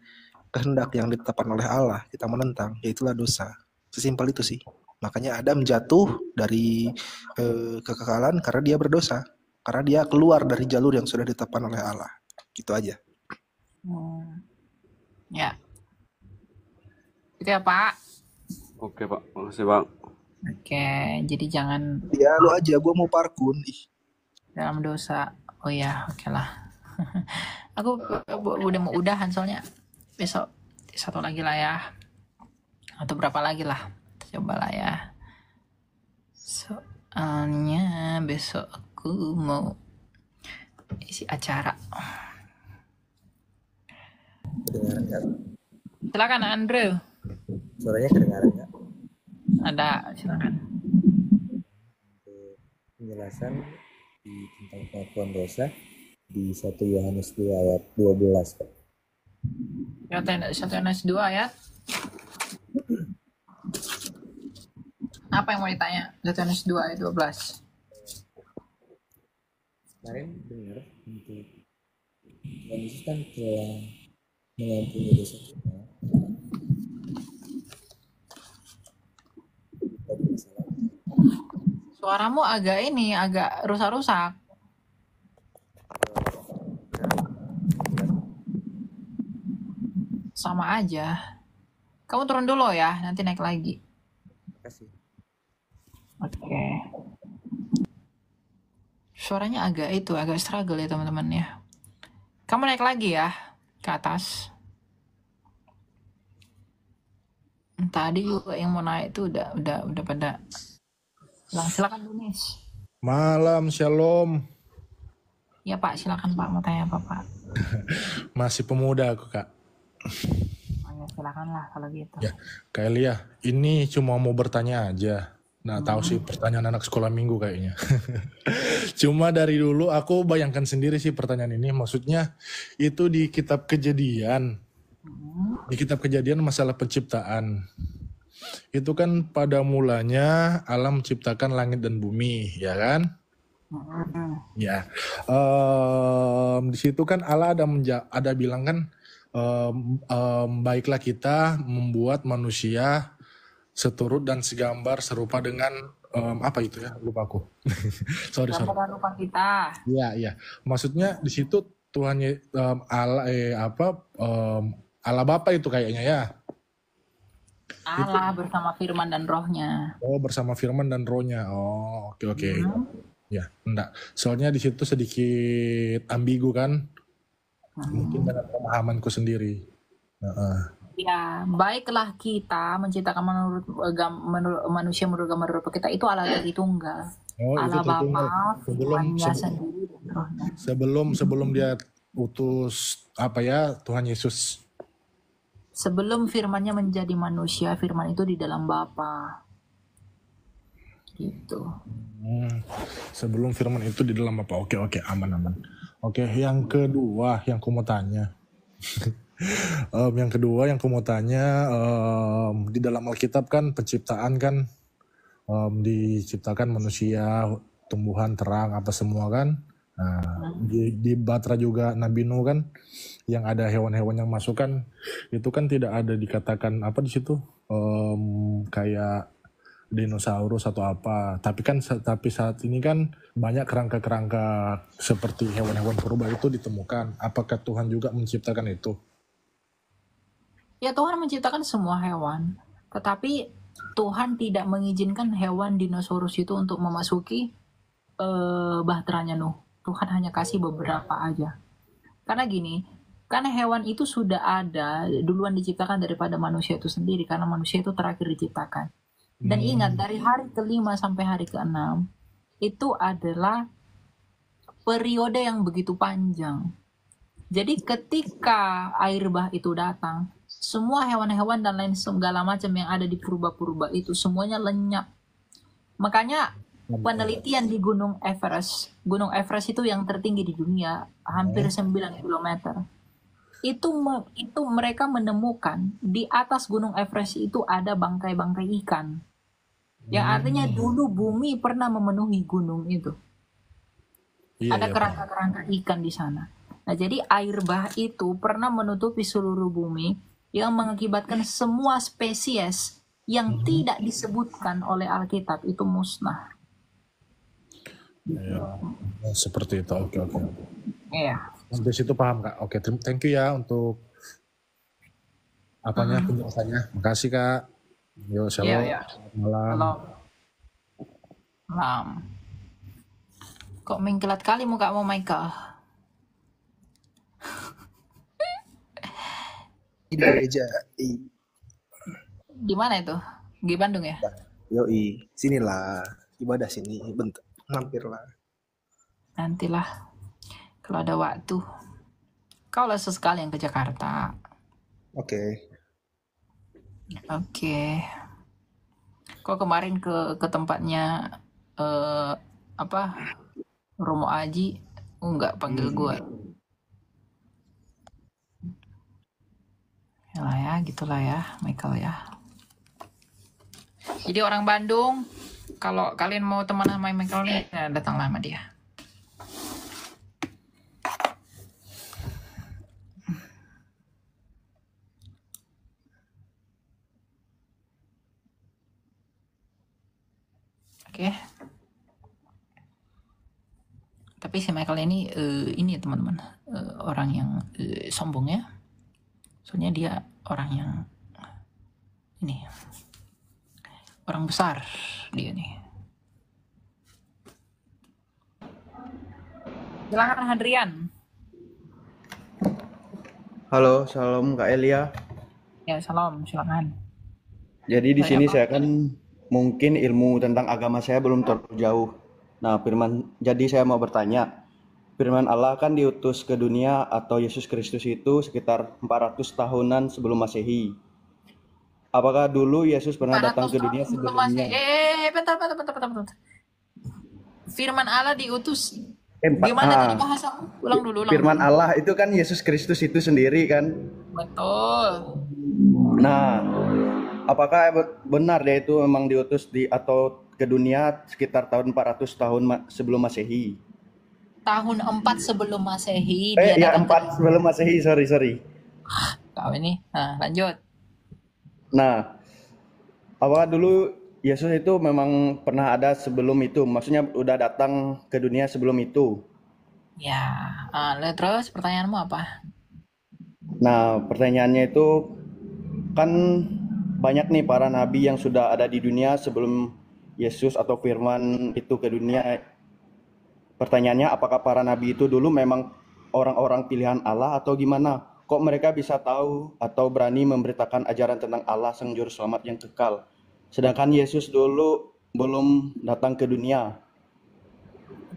kehendak yang ditetapkan oleh Allah, kita menentang, ya itulah dosa. Sesimpel itu sih. Makanya Adam jatuh dari kekekalan karena dia berdosa. Karena dia keluar dari jalur yang sudah ditetapkan oleh Allah. Gitu aja. Ya. Itu ya, Pak. Oke Pak, makasih Bang. Oke, jadi jangan Ya lu aja, gue mau parkun. dalam dosa. Oh ya, oke lah. Aku udah mau udahan soalnya besok satu lagi lah ya. Atau berapa lagi lah. Cobalah ya. Soalnya besok aku mau isi acara. Kedengaran nggak? Silakan Andrew. Suaranya kedengaran nggak? Ada, silakan. Untuk penjelasan tentang pengakuan dosa di 1 Yohanes 2 ayat 12 Pak. 1 Yohanes 2 ayat. Apa yang mau ditanya? 1 Yohanes 2 ayat 12. Kemarin dengar untuk Tuhan Yesus kan telah mengampuni dosa kita. Suaramu agak rusak-rusak. Sama aja. Kamu turun dulu ya, nanti naik lagi. Makasih. Oke. Suaranya agak struggle ya teman-teman ya. Kamu naik lagi ya ke atas. Tadi juga yang mau naik itu udah pada. Silakan Dunis. Malam, shalom. Ya Pak, silakan Pak, mau tanya apa Pak? Masih pemuda aku, Kak. Oh, ya, silakanlah kalau gitu. Ya, Kak Elia, ini cuma mau bertanya aja. Nah, tahu sih pertanyaan anak sekolah minggu kayaknya. Cuma dari dulu aku bayangkan sendiri sih pertanyaan ini. Maksudnya itu di kitab Kejadian. Di kitab Kejadian masalah penciptaan. Itu kan pada mulanya Allah menciptakan langit dan bumi, ya kan? Ya, di situ kan Allah ada bilang kan, baiklah kita membuat manusia seturut dan segambar serupa dengan apa itu ya, lupa aku. sorry. Gambaran rupa kita. Iya. Maksudnya di situ Tuhan Allah Allah Bapa itu kayaknya ya. Allah bersama firman dan rohnya. Oh, bersama firman dan rohnya. Oh, oke. Ya, enggak. Soalnya di situ sedikit ambigu kan. Mungkin dalam pemahamanku sendiri. Ya, baiklah kita menciptakan manusia menurut gambar rupa kita, itu Allah Tritunggal. Oh, Allah itu Bapa, firman-Nya sebelum sendiri dan rohnya. sebelum dia utus Tuhan Yesus. Sebelum firman-Nya menjadi manusia, firman itu di dalam Bapa. Gitu. Sebelum firman itu di dalam Bapa. Oke, aman. Oke, yang kedua yang ku mau tanya. Di dalam Alkitab kan penciptaan kan diciptakan manusia, tumbuhan, terang, apa semua kan. Nah, di Batra juga Nabi Nuh kan, yang ada hewan-hewan yang masuk kan, itu kan tidak ada dikatakan apa di situ, kayak dinosaurus atau apa. Tapi saat ini kan banyak kerangka-kerangka seperti hewan-hewan purba itu ditemukan. Apakah Tuhan juga menciptakan itu? Ya, Tuhan menciptakan semua hewan. Tetapi Tuhan tidak mengizinkan hewan dinosaurus itu untuk memasuki bahteranya Nuh. Tuhan hanya kasih beberapa aja. Karena gini, karena hewan itu sudah ada duluan diciptakan daripada manusia itu sendiri, karena manusia itu terakhir diciptakan. Dan ingat, dari hari ke-5 sampai hari ke-6 itu adalah periode yang begitu panjang. Jadi ketika air bah itu datang, semua hewan-hewan dan lain segala macam yang ada di purba-purba itu semuanya lenyap. Makanya penelitian di Gunung Everest itu yang tertinggi di dunia, hampir 9 km. Itu mereka menemukan di atas Gunung Everest itu ada bangkai-bangkai ikan. Yang artinya dulu bumi pernah memenuhi gunung itu. Ada kerangka-kerangka ikan di sana. Nah, jadi air bah itu pernah menutupi seluruh bumi yang mengakibatkan semua spesies yang tidak disebutkan oleh Alkitab itu musnah. Ya, seperti itu. Oke. Iya. Sampai situ paham, Kak. Oke, thank you ya untuk penjelasannya. Makasih, Kak. Yo, shalom. Iya. Malam. Malam. Kok mengkilat kali mukamu, Michael? Di gereja. Di mana itu? Di Bandung ya? Yoi, sinilah ibadah sini, bentar, mampirlah. Nantilah, kalau ada waktu. Kau lah sesekali yang ke Jakarta. Oke. Kau kemarin ke tempatnya Romo Aji, enggak panggil gue. Gitulah ya, Michael ya. Jadi orang Bandung, kalau kalian mau teman sama Michael nih, datanglah sama dia. Oke. Tapi si Michael ini teman-teman, orang yang sombong ya. Soalnya dia orang yang orang besar dia nih. Silakan Hadrian. Halo, salam Kak Elia. Ya, salam, silakan. Jadi di sini saya kan mungkin ilmu tentang agama saya belum terlalu jauh. Nah, jadi saya mau bertanya, firman Allah kan diutus ke dunia atau Yesus Kristus itu sekitar 400 tahunan sebelum Masehi. Apakah dulu Yesus pernah datang ke dunia sebelumnya? Bentar. Firman Allah diutus. Gimana tadi bahasa? Ulang dulu. Firman Allah itu kan Yesus Kristus itu sendiri kan? Betul. Nah, apakah benar dia itu memang diutus atau ke dunia sekitar tahun 400 tahun sebelum Masehi. Tahun 4 sebelum Masehi dia Ya datang 4 sebelum Masehi, sorry. kau ini. Nah, lanjut. Nah, awal dulu Yesus itu memang pernah ada sebelum itu, maksudnya udah datang ke dunia sebelum itu. Ya, terus pertanyaanmu apa? Nah, pertanyaannya itu kan banyak nih para nabi yang sudah ada di dunia sebelum Yesus atau firman itu ke dunia. Pertanyaannya, apakah para nabi itu dulu memang orang-orang pilihan Allah atau gimana? Kok mereka bisa tahu atau berani memberitakan ajaran tentang Allah Sang Juru Selamat yang kekal? Sedangkan Yesus dulu belum datang ke dunia.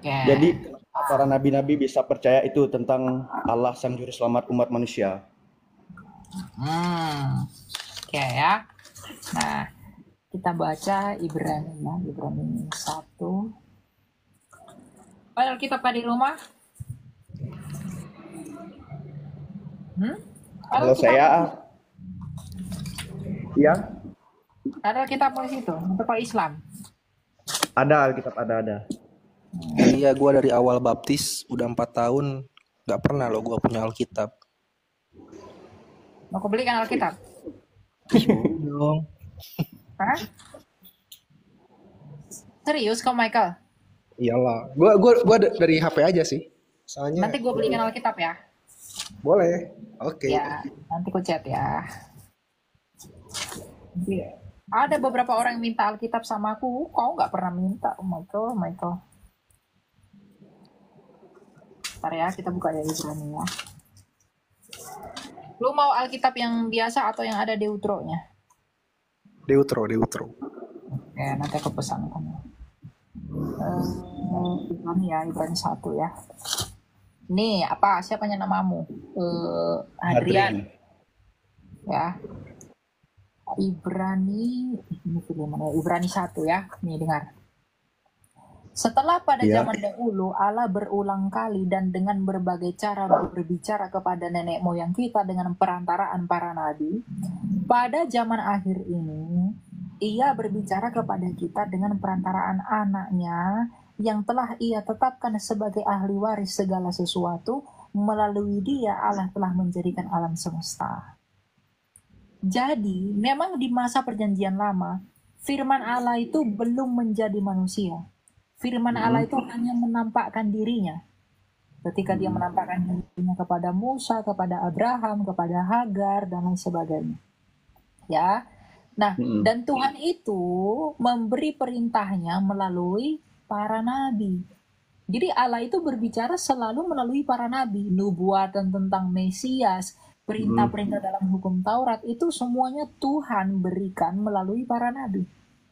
Jadi para nabi-nabi bisa percaya itu tentang Allah Sang Juru Selamat umat manusia. Oke ya. Nah, kita baca Ibrani 1. Padahal kita di rumah. Kalau saya, ya. Ada kita di situ untuk Islam. Ada Alkitab, ada. Iya, gue dari awal baptis udah 4 tahun nggak pernah lo gue punya Alkitab. Mau kau belikan Alkitab? Dong. Hah? Serius kau Michael? Iyalah, gue dari HP aja sih. Soalnya. Nanti gue belikan Alkitab ya. Boleh. Oke. Ya, nanti ku chat ya. Ada beberapa orang yang minta Alkitab sama aku, kau nggak pernah minta, Michael. Ntar ya, kita buka ya Ibrani ya. Lu mau Alkitab yang biasa atau yang ada Deutro-nya? Deutro. Oke, nanti aku pesan kamu. Ibrani 1 ya. Nih, apa? Siapanya namamu? Adrian. Ya. Ibrani 1 ya. Nih, dengar. Setelah pada zaman dahulu Allah berulang kali dan dengan berbagai cara berbicara kepada nenek moyang kita dengan perantaraan para nabi, pada zaman akhir ini Ia berbicara kepada kita dengan perantaraan anaknya yang telah Ia tetapkan sebagai ahli waris segala sesuatu. Melalui Dia Allah telah menjadikan alam semesta. Jadi memang di masa perjanjian lama firman Allah itu belum menjadi manusia. Firman Allah itu hanya menampakkan dirinya. Ketika dia menampakkan dirinya kepada Musa, kepada Abraham, kepada Hagar, dan lain sebagainya. Ya, nah, dan Tuhan itu memberi perintahnya melalui para nabi. Jadi Allah itu berbicara selalu melalui para nabi. Nubuatan tentang Mesias, perintah-perintah dalam hukum Taurat, itu semuanya Tuhan berikan melalui para nabi.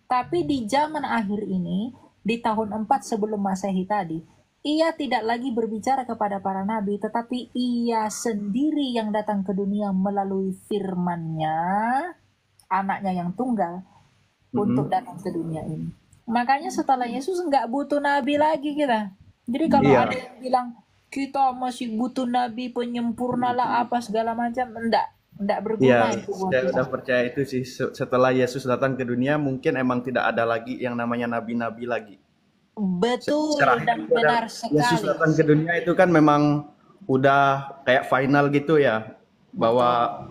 Tapi di zaman akhir ini, di tahun 4 sebelum Masehi tadi, Ia tidak lagi berbicara kepada para nabi, tetapi Ia sendiri yang datang ke dunia melalui firman-Nya, anaknya yang tunggal, untuk datang ke dunia ini. Makanya setelah Yesus nggak butuh nabi lagi kita. Jadi kalau ada yang bilang, kita masih butuh nabi penyempurna lah apa segala macam, enggak berguna itu buat saya kita. udah percaya itu sih. Setelah Yesus datang ke dunia, mungkin emang tidak ada lagi yang namanya nabi-nabi lagi. Betul dan benar sekali. Yesus datang ke dunia itu kan memang udah kayak final gitu ya, bahwa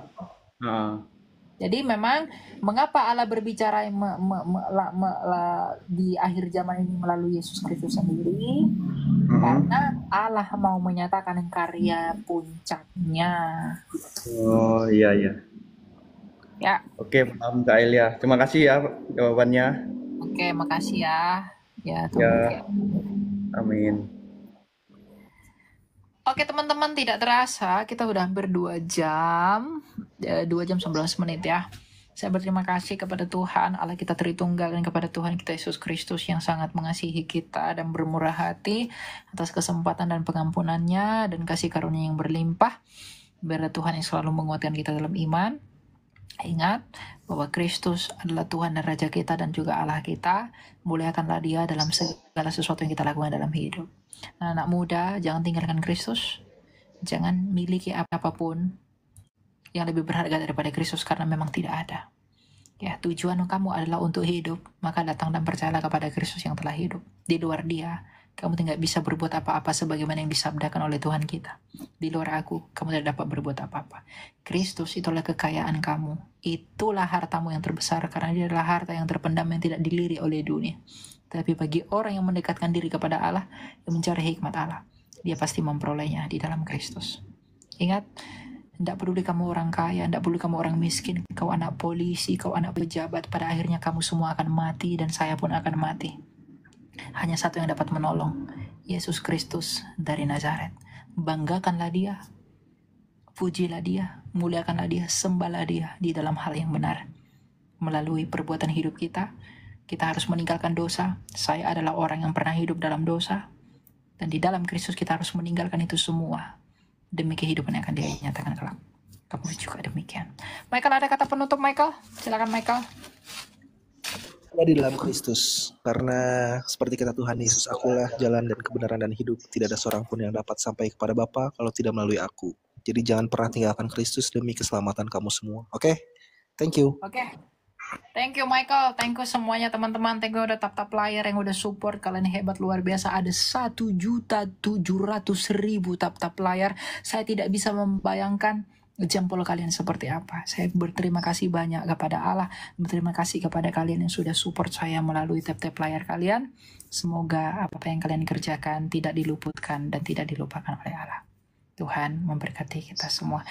jadi memang mengapa Allah berbicara di akhir zaman ini melalui Yesus Kristus sendiri? Karena Allah mau menyatakan karya puncaknya. Oh iya. Ya. Oke, paham Kak Elia. Terima kasih ya jawabannya. Oke, makasih ya. Ya. Amin. Oke teman-teman, tidak terasa kita udah hampir 2 jam 11 menit ya. Saya berterima kasih kepada Tuhan Allah kita Tritunggal dan kepada Tuhan kita Yesus Kristus yang sangat mengasihi kita dan bermurah hati atas kesempatan dan pengampunannya dan kasih karunia yang berlimpah. Biarlah Tuhan yang selalu menguatkan kita dalam iman. Ingat bahwa Kristus adalah Tuhan dan Raja kita dan juga Allah kita. Muliakanlah Dia dalam segala sesuatu yang kita lakukan dalam hidup. Nah, anak muda, jangan tinggalkan Kristus. Jangan miliki apapun yang lebih berharga daripada Kristus karena memang tidak ada. Ya, tujuan kamu adalah untuk hidup, maka datang dan percayalah kepada Kristus yang telah hidup. Di luar Dia, kamu tidak bisa berbuat apa-apa sebagaimana yang disabdakan oleh Tuhan kita. Di luar aku, kamu tidak dapat berbuat apa-apa. Kristus itulah kekayaan kamu. Itulah hartamu yang terbesar, karena dia adalah harta yang terpendam yang tidak dilirik oleh dunia. Tapi bagi orang yang mendekatkan diri kepada Allah, yang mencari hikmat Allah, dia pasti memperolehnya di dalam Kristus. Ingat, tidak peduli kamu orang kaya, tidak peduli kamu orang miskin, kau anak polisi, kau anak pejabat, pada akhirnya kamu semua akan mati dan saya pun akan mati. Hanya satu yang dapat menolong, Yesus Kristus dari Nazaret. Banggakanlah Dia, pujilah Dia, muliakanlah Dia, sembahlah Dia di dalam hal yang benar. Melalui perbuatan hidup kita harus meninggalkan dosa. Saya adalah orang yang pernah hidup dalam dosa, dan di dalam Kristus kita harus meninggalkan itu semua demi kehidupan yang akan Dia nyatakan kelak. Kamu juga demikian. Michael, ada kata penutup, Michael? Silakan, Michael. Di dalam Kristus, karena seperti kata Tuhan Yesus, akulah jalan dan kebenaran dan hidup, tidak ada seorang pun yang dapat sampai kepada Bapa kalau tidak melalui aku. Jadi jangan pernah tinggalkan Kristus demi keselamatan kamu semua. Oke? Thank you. Oke. Thank you, Michael. Thank you semuanya, teman-teman. Thank you udah tap-tap layar yang udah support. Kalian hebat, luar biasa. Ada 1.700.000 tap-tap layar. Saya tidak bisa membayangkan jempol kalian seperti apa. Saya berterima kasih banyak kepada Allah. Berterima kasih kepada kalian yang sudah support saya melalui tap-tap layar kalian. Semoga apa yang kalian kerjakan tidak diluputkan dan tidak dilupakan oleh Allah. Tuhan memberkati kita semua.